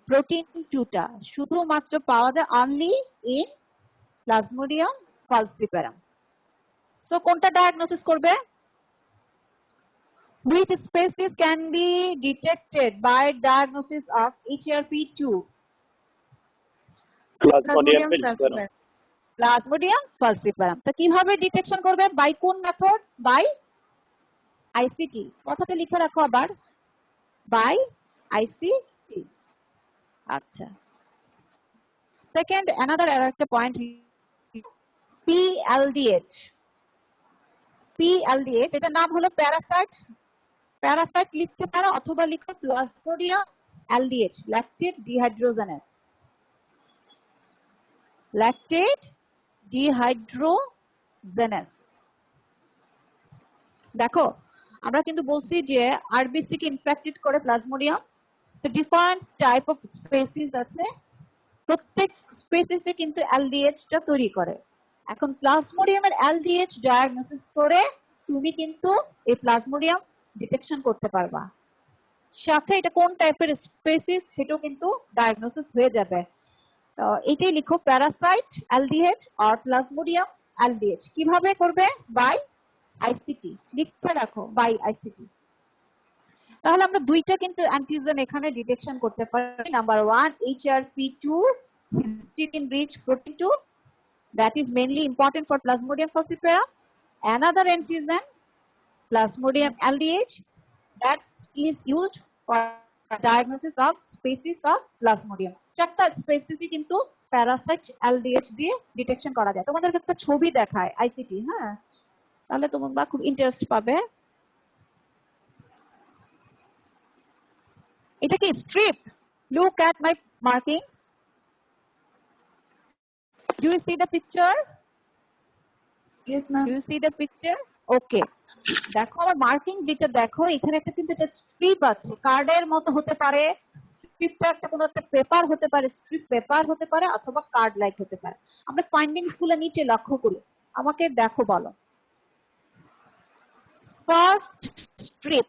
Protein 2 টা শুধুমাত্র পাওয়া যায় only in Plasmodium falciparum. So কোনটা diagnosis করবে? Which species can be detected by diagnosis of HRP2? Plasmodium falciparum. Plasmodium falciparum. তো কিভাবে detection করবে? By কোন মেথড? By ICT। কথাটা লিখে রাখো আবার, বাই ICT। আচ্ছা, সেকেন্ড অ্যানাদার একটা পয়েন্ট PLDH। PLDH এটার নাম হলো প্যারাসাইট লিখতে পারো অথবা লিখো প্লাজমোডিয়াম LDH, ল্যাকটেড ডিহাইড্রোজেনাস। দেখো আমরা কিন্তু বলছি যে আরবিসি কে ইনফেক্টেড করে প্লাজমোডিয়াম। তো ডিফারেন্ট টাইপ অফ স্পেসিস আছে, প্রত্যেক স্পেসিসে কিন্তু LDH টা তৈরি করে। এখন প্লাজমোডিয়ামের LDH ডায়াগনোসিস করে তুমি কিন্তু এই প্লাজমোডিয়াম ডিটেকশন করতে পারবা, সাথে এটা কোন টাইপের স্পেসিস সেটাও কিন্তু ডায়াগনোসিস হয়ে যাবে। তো এটাই লিখো প্যারাসাইট LDH আর প্লাজমোডিয়াম LDH। কিভাবে করবে? বাই ICT লিখে রাখো, বাই ICT। তাহলে আমরা দুইটা কিন্তু অ্যান্টিজেন এখানে ডিটেকশন করতে পারি। Number 1 HRP2, histidine rich protein 2, that is mainly important for Plasmodium falciparum. Another antigen Plasmodium LDH that is used for diagnosis of species of Plasmodium. চারটা স্পেসিসই কিন্তু প্যারাসাইট LDH দিয়ে ডিটেকশন করা যায়। তোমাদের একটা ছবি দেখায় ICT, হ্যাঁ, তাহলে তোমরা খুব ইন্টারেস্ট পাবে। এটা কি strip? Look at my markings? Do you see the picture? Yes, Do ma'am. you see the picture? Okay. দেখো আমার মার্কিং যেটা দেখো এখানে একটা কিন্তু একটা স্ট্রিপ আছে, কার্ডের মতো হতে পারে, স্ট্রিপটা একটা কোনো একটা পেপার হতে পারে, স্ট্রিপ পেপার হতে পারে অথবা কার্ড লাইক হতে পারে। আমরা ফাইন্ডিংস গুলো নিচে লক্ষ্য করি, আমাকে দেখো বলো। ফার্স্ট স্ট্রিপ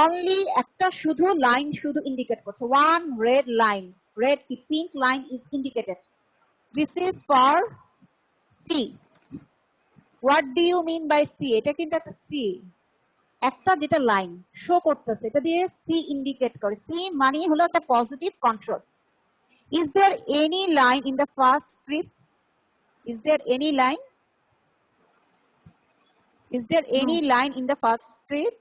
অনলি একটা শুধু লাইন শুধু ইন্ডিকেট করছে, ওয়ান রেড লাইন, রেড কি pink line is indicated. This is for C. What do you mean by C? এটা কিন্তু একটা সি, একটা যেটা লাইন শো করতেছে এটা দিয়ে সি ইন্ডিকেট করে। সি মানে হলো একটা positive control. Is there any line in the first strip? Is there any line? Is there any line in the first strip?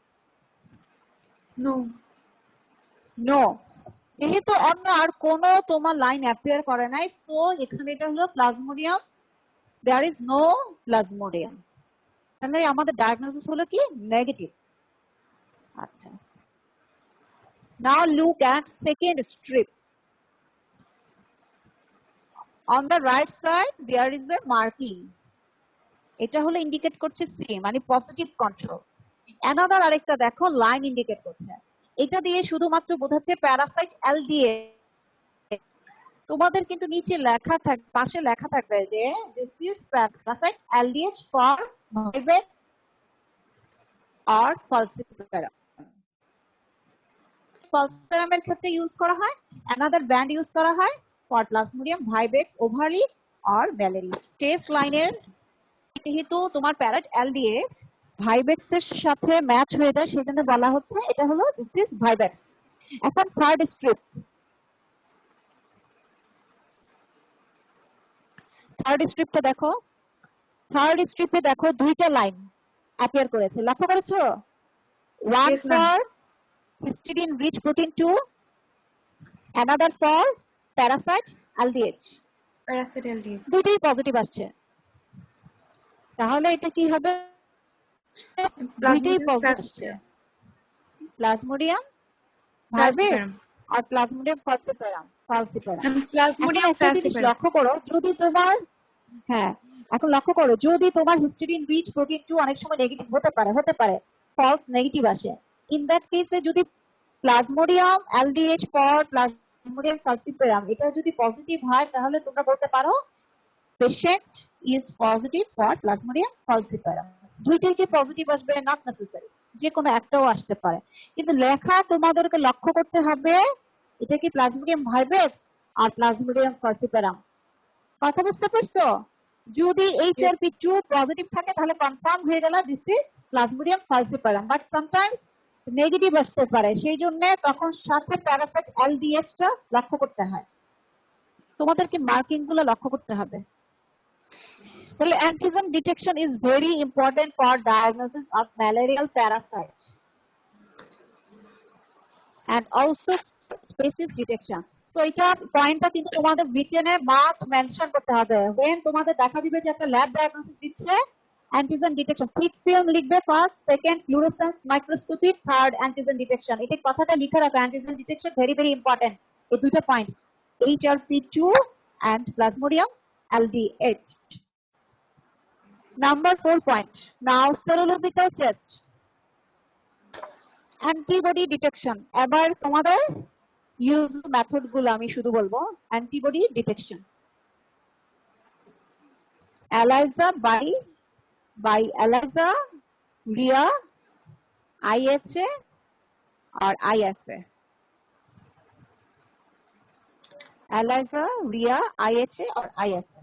No. No. যেহেতু অন্য আর কোনো তোমার লাইন অ্যাপিয়ার করে নাই, সো এখানে এটা হলো plasmodium, there is no plasmodium. তাহলে আমাদের ডায়াগনোসিস হলো কি নেগেটিভ। আচ্ছা, now look at second strip. On the right side there is a marking, এটা হলো ইন্ডিকেট করছে সি মানে পজিটিভ কন্ট্রোল। অ্যানাদার আরেকটা দেখো লাইন ইন্ডিকেট করছে, এটা দিয়ে শুধুমাত্র বোঝাচ্ছে প্যারাসাইট এলডিএ। তোমাদের কিন্তু নিচে লেখা থাকবে, পাশে লেখা থাকবে যে this is parasite LDH for ভাইভেট অর ফালসিপারাম। ফালসিপারামের ক্ষেত্রে ইউজ করা হয়, অ্যানাদার ব্যান্ড ইউজ করা হয় for Plasmodium vivax ovale or malariae. Test লাইনের যেহেতু তোমার প্যারাট এলডিএইচ ভাইভেক্স এর সাথে ম্যাচ হয়ে যায় সেজন্য বলা হচ্ছে এটা হলো দিস ইজ ভাইভেক্স। এখন থার্ড স্ট্রিপ, থার্ড স্ট্রিপটা দেখো, থার্ড স্ট্রিপে দেখো দুইটা লাইন অ্যাপিয়ার করেছে, লক্ষ্য করেছো? One Yes, ma'am. For histidine rich protein 2, another for parasite LDH. Parasite LDH. দুইটাই পজিটিভ আসছে, তাহলে এটা কি হবে? দুইটাই Plasmodium পজিটিভ আসছে, falciparum. Plasmodium Falciparum. ভাইভেক্স আর প্লাজমোডিয়াম ফালসিপারাম। ফালসিপারাম। And এখন Plasmodium একটা জিনিস falciparum. লক্ষ্য করো, যদি তোমার হ্যাঁ এখন লক্ষ্য করো যদি তোমার হিস্টিডিন রিচ প্রোটিন 2 অনেক সময় নেগেটিভ হতে পারে ফলস নেগেটিভ আসে, ইন দ্যাট কেসে যদি Plasmodium LDH for Plasmodium falciparum এটা যদি পজিটিভ হয় তাহলে তোমরা বলতে পারো patient is positive for Plasmodium falciparum. দুইটাই যে পজিটিভ আসবে নট নেসেসারি, যে কোনো একটাও আসতে পারে, কিন্তু লেখা তোমাদেরকে লক্ষ্য করতে হবে এটা কি প্লাজমোডিয়াম ভাইভেক্স আর প্লাজমোডিয়াম ফালসিপারাম। কথা বুঝতে পারছো? যদি HRP2 পজিটিভ থাকে তাহলে কনফার্ম হয়ে গেল this is Plasmodium falciparum, but sometimes negative আসতে পারে, সেই জন্য তখন সাথে প্যারাসাইট এলডিএইচ টা লক্ষ্য করতে হয়। তোমাদেরকে মার্কিং গুলো লক্ষ্য করতে হবে। তাহলে antigen detection is very important for diagnosis of malarial Parasite and also species detection. So এটা পয়েন্টটা কিন্তু তোমাদের রিটেনে মাস্ট মেনশন করতে হবে। when তোমাদের দেখা দিবে যে একটা ল্যাব ডায়াগনোসিস দিচ্ছে অ্যান্টিজেন ডিটেকশন, থিক ফিল্ম লিখবে first, second fluorescence microscopy, third antigen detection. এই কথাটা লিখে রাখো, antigen detection very very important. এই দুটো point HRP2 and plasmodium LDH. Number 4 point, now serological test. Antibody detection, এবার তোমাদের ইউজ মেথড গুলো আমি শুধু বলবো। Antibody detection, ELISA by ELISA, RIA, IHA और IFA। ELISA, RIA, IHA or IFA.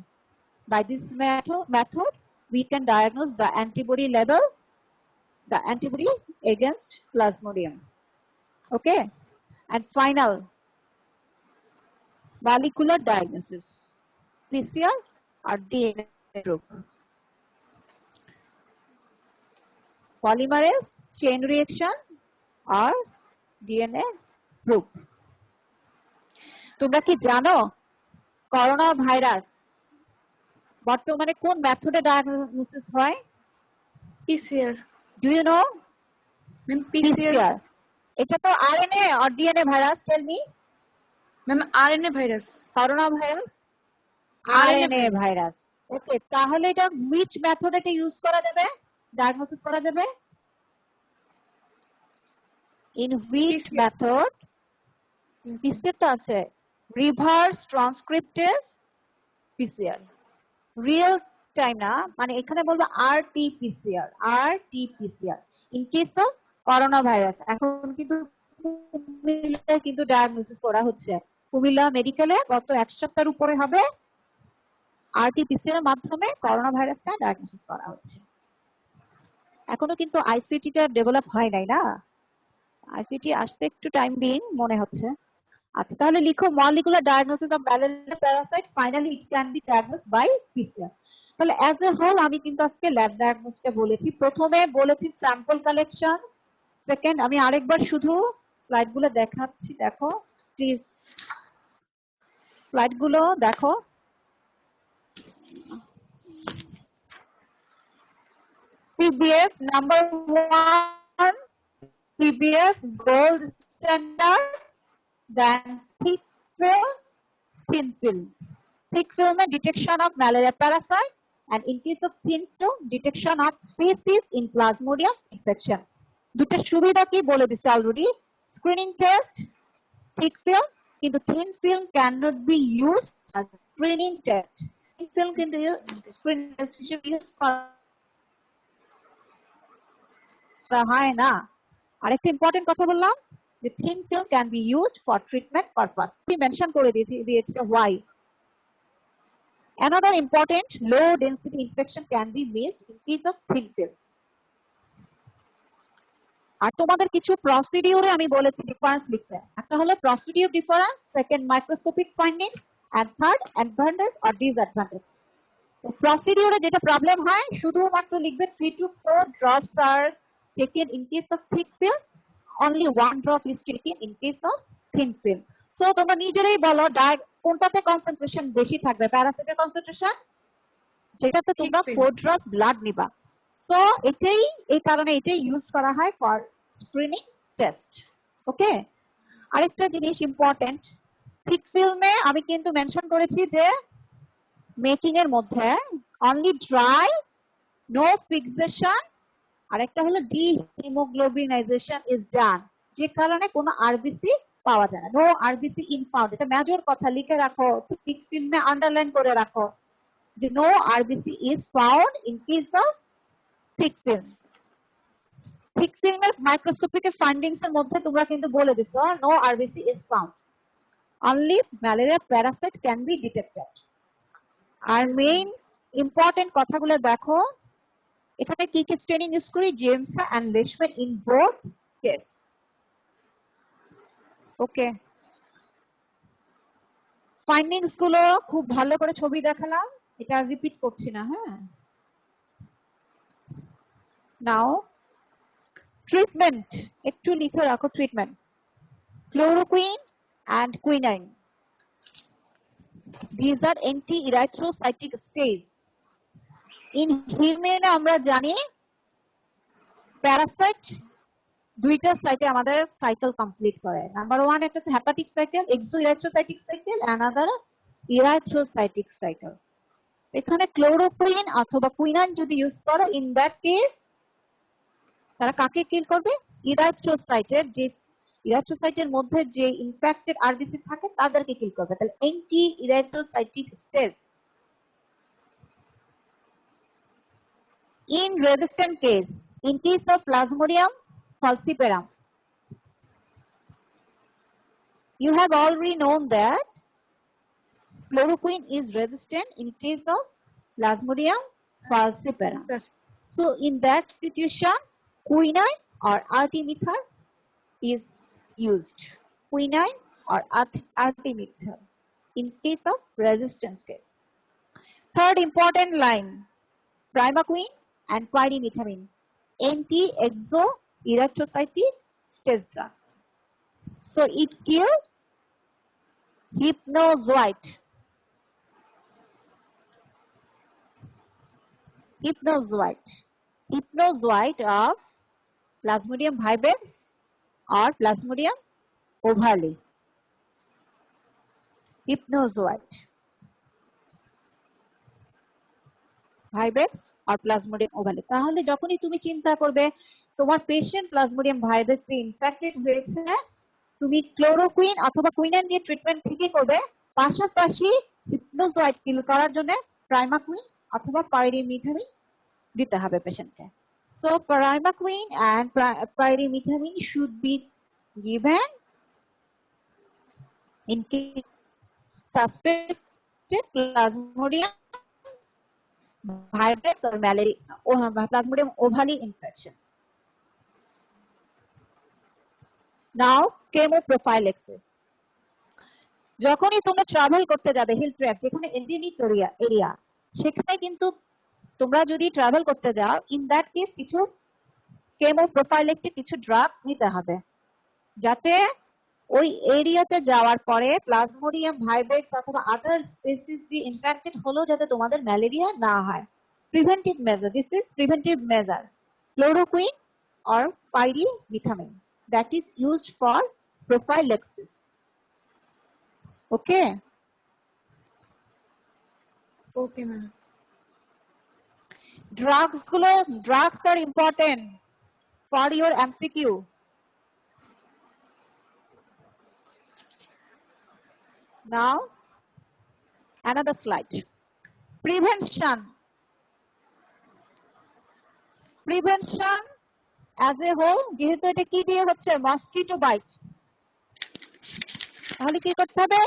By this method we can diagnose the antibody level, the antibody against plasmodium. Okay, and final molecular diagnosis, PCR or DNA group, polymerase chain reaction or DNA group. তোমরা কি জানো corona virus বর্তমানে কোন মেথডে diagnosis হয়? PCR. Do you know? Ma'am, PCR. এটা তো RNA or DNA virus, tell me. Ma'am, RNA virus. Corona virus, RNA RNA virus. Okay, তাহলে এটা which method এটা ইউজ করা যাবে, ডায়াগনোসিস করা যাবে? In which PCR. method? Yes. PCR তো আছে, reverse transcriptase PCR, real time না, মানে এখানে বলবো RT-PCR, RT-PCR in case of corona virus. এখন কিন্তু কুমিল্লায় কিন্তু ডায়াগনোসিস করা হচ্ছে, কুমিল্লা মেডিকেলে গত 1 সপ্তাহের উপরে হবে RT-PCR এর মাধ্যমে করোনা ভাইরাসটা ডায়াগনোসিস করা হচ্ছে। এখনো কিন্তু আইসিটিটা ডেভেলপ হয় নাই না, আইসিটি আসতে একটু টাইম বিং মনে হচ্ছে। আচ্ছা, তাহলে লিখো molecular diagnosis of malaria parasite, finally it can be diagnosed by PCR। তাহলে অ্যাজ এ হোল আমি কিন্তু আজকে ল্যাব ডায়াগনোসিসটা বলেছি। প্রথমে বলেছি স্যাম্পল কালেকশন, সেকেন্ড আমি আরেকবার শুধু স্লাইডগুলো দেখাচ্ছি, দেখো প্লিজ স্লাইডগুলো দেখো। PBF number 1, PBF gold standard, then thick film, thin film. Thick film में detection of malaria parasite, and in case of thin film detection of species in plasmodium infection. দুটো সুবিধা কি বলে দিছে already, screening test thick film, কিন্তু thin film cannot be used as screening test. Thick film কিন্তু screening test হিসেবে use করা হয় না। আরেকটা ইম্পর্টেন্ট কথা বললাম যে thin film can be used for treatment purpose, আমি মেনশন করে দিয়েছি এটা why. Another important low density infection can be missed in case of thin film. আর তোমাদের কিছু প্রসিডিউরে আমি বলেছি ডিফারেন্স লিখতে, একটা হলো procedure difference, second microscopic findings, and third advantage or disadvantage. তো প্রসিডিউরে যেটা প্রবলেম হয় শুধুমাত্র লিখবে 3 to 4 drops are taken in case of thick film, only 1 drop is taken in case of thin film. So তোমরা নিজেরাই বলো কোনটাতে কনসেন্ট্রেশন বেশি থাকবে, প্যারাসিটের কনসেন্ট্রেশন যেটাতে তোমরা 4 ড্রপ ব্লাড নিবা। সো এটাই এই কারণে এটাই ইউজ করা হয় ফর স্ক্রিনিং টেস্ট। ওকে, আরেকটা জিনিস ইম্পর্টেন্ট, থিক ফিল্মে আমি কিন্তু মেনশন করেছি যে মেকিং এর মধ্যে অনলি ড্রাই, নো ফিক্সেশন, আরেকটা হলো ডিহিমোগ্লোবিনাইজেশন ইজ ডান, যে কারণে কোনো আরবিসি পাওয়া যায় না, নো আরবিসি ইন ফাউন্ড। এটা মেজর কথা, লিখে রাখো, থিক ফিল্মে আন্ডারলাইন করে রাখো যে no RBC is found in case of thick film. Thick film এর মাইক্রোস্কোপিক ফাইন্ডিংস এর মধ্যে তোমরা কিন্তু বলে দিছো no RBC is found, only malaria parasite can be detected. আর মেইন ইম্পর্টেন্ট কথাগুলো দেখো, এখানে কি কি স্টেনিং ইউজ করি, Giemsa and Leishman in both case. Okay, findings গুলো খুব ভালো করে ছবি দেখালাম, এটা রিপিট করছি না। হ্যাঁ, নাও ট্রিটমেন্ট একটু লিখে রাখো, treatment chloroquine and quinine, these are anti-erythrocytic stage. in human আমরা জানি প্যারাসাইট দুইটা সাইটে আমাদের সাইকেল কমপ্লিট করে, নাম্বার 1 একটা হচ্ছে hepatic cycle, exoerythrocytic cycle, another erythrocytic cycle. এখানে ক্লোরোকুইন অথবা কুইনাইন যদি ইউজ করো, ইন দ্যাট কেস তারা কাকে কিল করবে, ইরাথ্রোসাইটের যে ইরাথ্রোসাইটের মধ্যে যে ইনফেক্টেড আরবিসি থাকে তাদেরকে কিল করবে। তাহলে anti erythrocytic stage. in resistant case, in case of Plasmodium falciparum, you have already known that chloroquine is resistant in case of Plasmodium falciparum. So in that situation, quinine or artemether is used. Quinine or artemether in case of resistance case. Third important line, primaquine and pyrimethamine, anti-exoerythrocytic stage drugs. So it killed hypnozoite. Hypnozoite of Plasmodium vivax or Plasmodium ovale. hypnozoite, vivax আর Plasmodium ovale. তাহলে যখনই তুমি চিন্তা করবে তোমার patient Plasmodium vivax এ infected হয়েছে, তুমি ক্লোরোকুইন অথবা কুইনাইন দিয়ে ট্রিটমেন্ট ঠিকই করবে, পাশাপাশি হিপনোজয়েড কিল করার জন্য প্রাইমাকুইন অথবা পাইরিমিথামিন দিতে হবে পেশেন্টকে। So primaquine and pyrimethamine should be given in case suspected plasmodium vivax or malaria or plasmodium ovale infection. Now chemoprophylaxis. যখনই তোমরা ট্রাভেল করতে যাবে হিল ট্র্যাক যেখানে এন্ডেমিক এরিয়া, সেখানে কিন্তু তোমরা যদি ট্রাভেল করতে যাও, ইন দ্যাট কেস কিছু কেমোপ্রোফাইলেক্টিক কিছু ড্রাগস নিতে হবে, যাতে ওই এরিয়াতে যাওয়ার পরে প্লাজমোডিয়াম ভাইব্রেক্স অথবা আদার স্পেসিস দিয়ে ইনফেক্টেড হলো যাতে তোমাদের ম্যালেরিয়া না হয়। Preventive measure, this is preventive measure, chloroquine or pyrimethamine that is used for prophylaxis. Okay. Okay, ma'am. Drugs are important for your MCQ. Now, another slide. Prevention as a whole, যেহেতু এটা কি দিয়ে হচ্ছে, mosquito byte, তাহলে কি করতে হবে?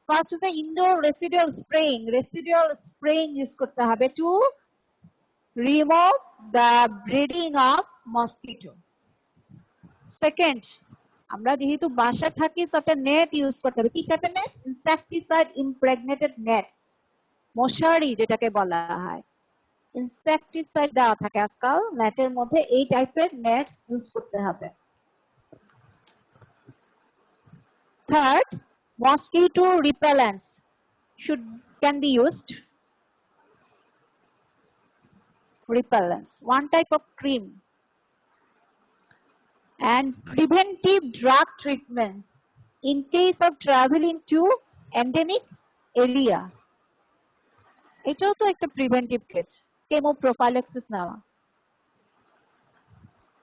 First হচ্ছে ইনডোর রেসিডুয়াল স্প্রেইং ইউজ করতে হবে to remove the breeding of mosquito. Second, আমরা যেহেতু বাসায় থাকি সো একটা নেট ইউজ করতে হবে। কি টাইপের নেট? ইনসেক্টিসাইড ইমপ্রেগনেটেড নেটস, মশারি যেটাকে বলা হয়, ইনসেক্টিসাইড দেওয়া থাকে আজকাল নেটের মধ্যে, এই টাইপের নেটস ইউজ করতে হবে। Third, mosquito repellents can be used. Repellents, one type of cream. And preventive drug treatments in case of traveling to endemic area. এটাও তো একটা প্রিভেন্টিভ কেস, কেমোপ্রোফাইলাক্সিস নেওয়া।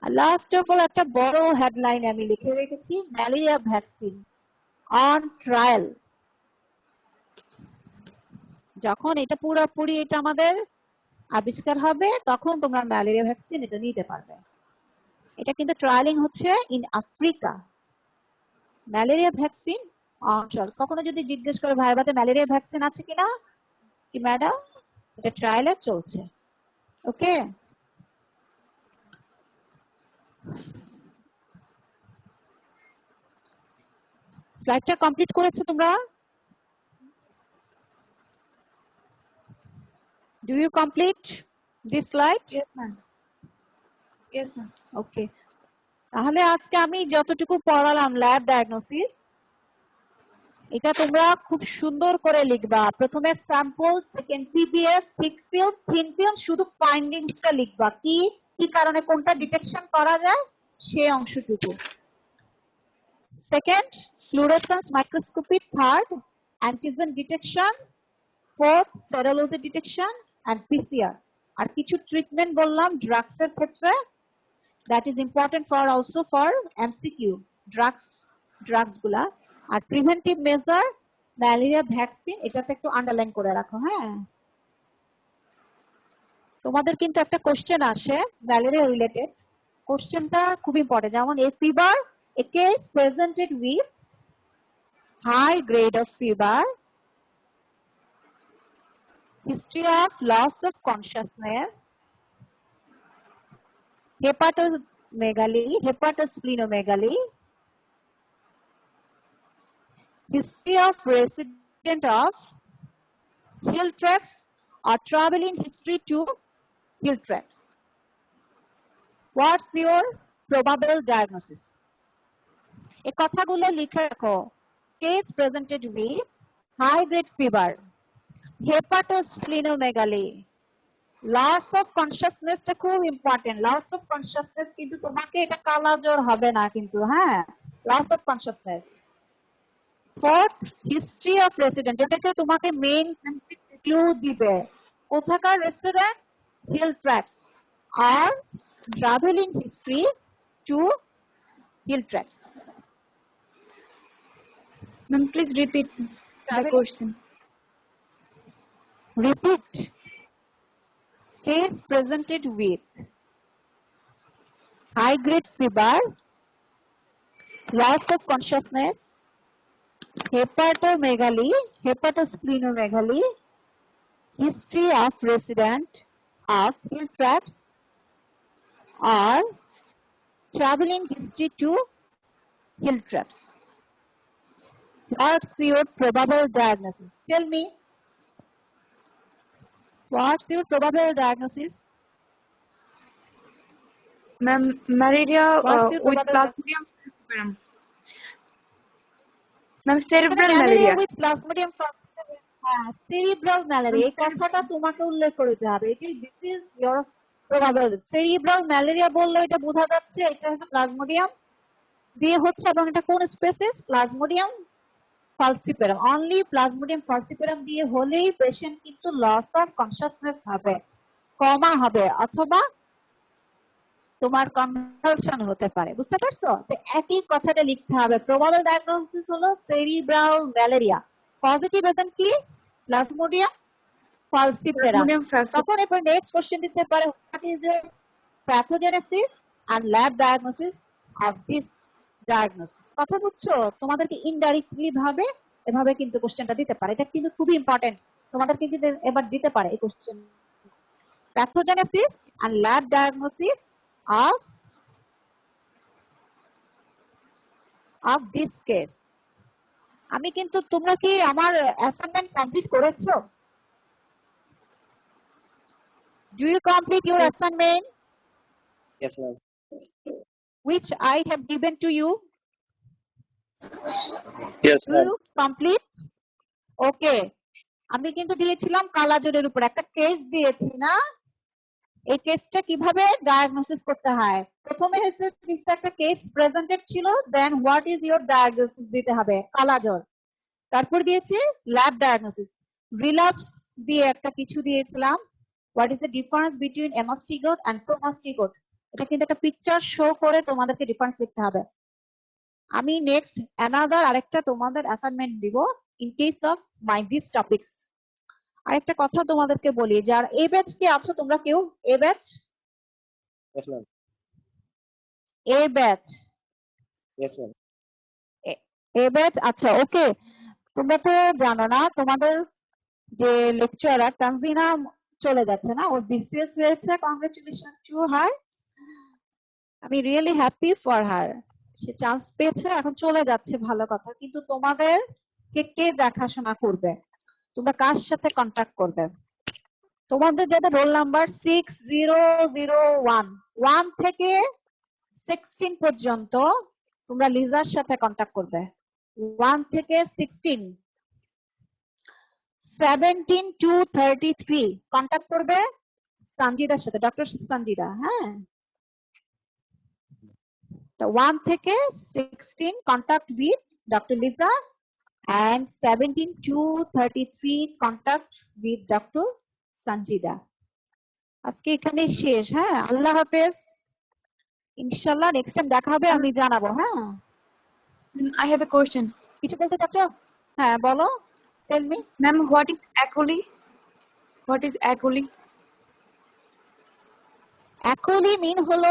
আর লাস্ট অফ অল একটা বড় হেডলাইন আমি লিখে রেখেছি, ম্যালেরিয়া ভ্যাকসিন অন ট্রায়াল। যখন এটা পুরোপুরি এটা আমাদের আবিষ্কার হবে তখন তোমরা ম্যালেরিয়া ভ্যাকসিন এটা নিতে পারবে। এটা কিন্তু ট্রায়ালিং হচ্ছে in Africa. Malaria vaccine on trial. কখনো যদি জিজ্ঞেস করে ভাইবাতে ম্যালেরিয়া ভ্যাকসিন আছে কিনা, কি ম্যাডাম এটা ট্রায়ালে চলছে। ওকে, স্লাইডটা কমপ্লিট করেছো তোমরা? Do you complete this slide? Yes, ma'am. Yes, ma'am. Okay. তাহলে আজকে আমি যতটুকু পড়ালাম ল্যাব ডায়াগনোসিস, এটা তোমরা খুব সুন্দর করে লিখবা। প্রথমে sample, second PPF, thick film, thin film, শুধু ফাইন্ডিংসটা লিখবা, কি কি কারণে কোনটা ডিটেকশন করা যায় সেই অংশটুকু। Second, fluorescence microscopy. Third, antigen detection. Fourth, serology detection and PCR. আর কিছু ট্রিটমেন্ট বললাম ড্রাগস এর ক্ষেত্রে, that is important for also for MCQ, drugs গুলা। আর প্রিভেন্টিভ মেজার, ম্যালেরিয়া ভ্যাকসিন, এটাতে একটু আন্ডারলাইন করে রাখো। হ্যাঁ, তোমাদের কিন্তু একটা কোশ্চেন আসে ম্যালেরিয়া রিলেটেড, কোশ্চেনটা খুব ইম্পর্টেন্ট। যেমন a fever, a case presented with high grade of fever, history of loss of consciousness, hepatomegaly, hepatosplenomegaly, history of resident of hill tracts or traveling history to hill tracts. What's your probable diagnosis? এই কথাগুলো লিখে রাখো। Case presented with high grade fever, hepatosplenomegaly, loss of কনসিয়াসনেসটা খুব important. Loss of consciousness কিন্তু তোমাকে এটা কালা জ্বর হবে না কিন্তু, হ্যাঁ, loss of consciousness. Fourth, history of resident, যেটাকে তোমাকে মেইন ক্লু দিবে কোথাকার রেস্টুরেন্ট, হিল ট্র্যাক্স, আর travelling history to hill tracts. Ma'am, please repeat the question. Repeat. Case presented with high grade fever, loss of consciousness, hepatomegaly, hepatosplenomegaly, history of resident of hill tracts, or traveling history to hill tracts. What's your probable diagnosis? Tell me. What's your probable diagnosis? Ma'am, malaria What's your with probable Plasmodium falciparum. Ma'am, cerebral malaria malaria. with Plasmodium falciparum. Cerebral malaria. এই কথাটা তোমাকে উল্লেখ করতে হবে। This is your probable. Cerebral malaria বললে এটা বোঝা যাচ্ছে এটা হচ্ছে Plasmodium দিয়ে হচ্ছে, এবং এটা কোন species? Plasmodium falciparum. Only Plasmodium falciparum দিয়ে হলেই পেশেন্ট কিন্তু লস অফ কনসিয়াসনেস হবে, কমা হবে, অথবা তোমার কনভালশন হতে পারে। বুঝতে পারছো? তো একই কথাটা লিখতে হবে। প্রবাবল ডায়াগনোসিস হলো সেরিব্রাল ম্যালেরিয়া, পজিটিভ এজেন্ট কি? Plasmodium falciparum। Plasmodium falciparum. তখন এরপর নেক্সট কোশ্চেন দিতে পারে, what is the pathogenesis and lab diagnosis of this diagnosis. কথা বুঝছো? তোমাদেরকে ইনডাইরেক্টলি ভাবে এভাবে কিন্তু কোশ্চেনটা দিতে পারে। এটা কিন্তু খুবই ইম্পর্টেন্ট, তোমাদেরকে কিন্তু এবার দিতে পারে এই question. Pathogenesis and lab diagnosis of this case। আমি কিন্তু, তোমরা কি আমার অ্যাসাইনমেন্ট কমপ্লিট করেছো? Do you complete your Yes. assignment Yes, ma'am. which I have given to you? Yes, Do ma'am. you complete? Okay, আমি কিন্তু দিয়েছিলাম কালাজোরের উপর একটা কেস দিয়েছি না, এই কেসটা কিভাবে ডায়াগনোসিস করতে হয়। প্রথমে হচ্ছে একটা কেস প্রেজেন্টেড ছিল, দেন হোয়াট ইজ ইওর ডায়াগনোসিস দিতে হবে কালাজ্বর। তারপর দিয়েছি ল্যাব ডায়াগনোসিস, রিল্যাপস দিয়ে একটা কিছু দিয়েছিলাম, what is the difference between amastigote and promastigote. এটা কিন্তু একটা পিকচার শো করে তোমাদেরকে ডিফারেন্স লিখতে হবে। আমি নেক্সট অ্যানাদার আরেকটা তোমাদের অ্যাসাইনমেন্ট দিব in case of my this topics. আরেকটা কথা তোমাদেরকে বলি, যার এ ব্যাচ কি আছো তোমরা কেউ? এ ব্যাচ, Yes, ma'am. এ ব্যাচ, Yes, ma'am. এ ব্যাচ। আচ্ছা, ওকে। তোমরা তো জানো না, তোমাদের যে লেকচারার তানজিনা চলে যাচ্ছে না, ওর বিসিএস হয়েছে, কংগ্রেচুলেশন টু হার। আমি really happy for her, say chance পেয়েছে, এখন চলে যাচ্ছে, ভালো কথা। কিন্তু তোমাদের কে দেখাশোনা করবে? তোমরা কার সাথে কন্ট্যাক্ট করবে? তোমাদের যাদের রোল নাম্বার 6001 1 থেকে 16 পর্যন্ত তোমরা লিজার সাথে কন্ট্যাক্ট করবে। 1 থেকে 16, 17 to 33 কন্ট্যাক্ট করবে সঞ্জিদার সাথে, ডক্টর সঞ্জিদা। হ্যাঁ, তো 1 থেকে 16 contact with doctor Liza, and 17 to 33 contact with Dr. Sanjida। আজকে এখানে শেষ। হ্যাঁ, আল্লাহ হাফেজ, ইনশাআল্লাহ নেক্সট টাইম দেখা হবে, আমি জানাবো। হ্যাঁ, I have a question. কিছু বলতে চাচ্ছ? হ্যাঁ বলো, tell me. Ma'am, what is E. coli? What is E. coli? Actually mean হলো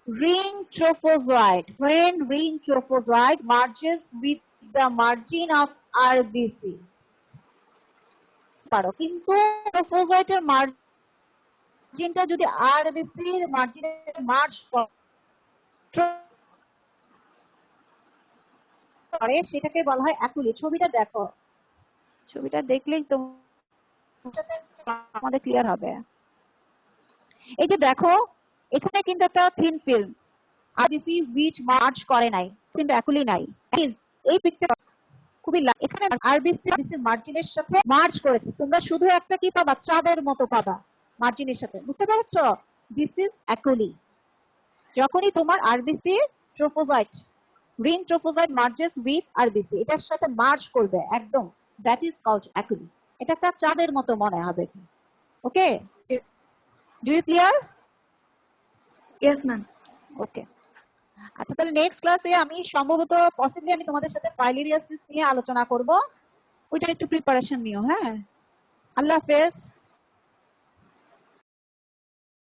ring trophozoite, when ring trophozoite merges with the margin of RBC পারো, কিন্তু ট্রোফোজয়েটের মার্জিনটা যদি RBC এর মার্জিনে মার্জ করে সেটাকে বলা হয় অ্যাকুলি। ছবিটা দেখো, ছবিটা দেখলেই তো আমাদের ক্লিয়ার হবে। এই যে দেখো, এখানে কিন্তু একটা thin film RBC which merge করে নাই, কিন্তু অ্যাকুলি নাই। এই পিকচার খুবই এখানে RBC মার্জিনের সাথে মার্জ করেছে, তোমরা শুধু একটা কি পাবা? চাঁদের মতো পাবা মার্জিনের সাথে। বুঝতে পারছো? This is accole. যখনই তোমার RBC trophozoite ring trophozoite merges with RBC, এটার সাথে মার্জ করবে একদম, দ্যাট ইজ কল্ড অ্যাকুলি। এটা একটা চাঁদের মতো মনে হবে। Okay, Yes. Do you clear? Yes, ma'am. Okay, আচ্ছা তাহলে নেক্সট ক্লাসে আমি সম্ভবত পসিবলি আমি তোমাদের সাথে ফাইলেরিয়াসিস নিয়ে আলোচনা করব, ওইটা একটু প্রিপারেশন নিও। হ্যাঁ, আল্লাহ হাফেজ।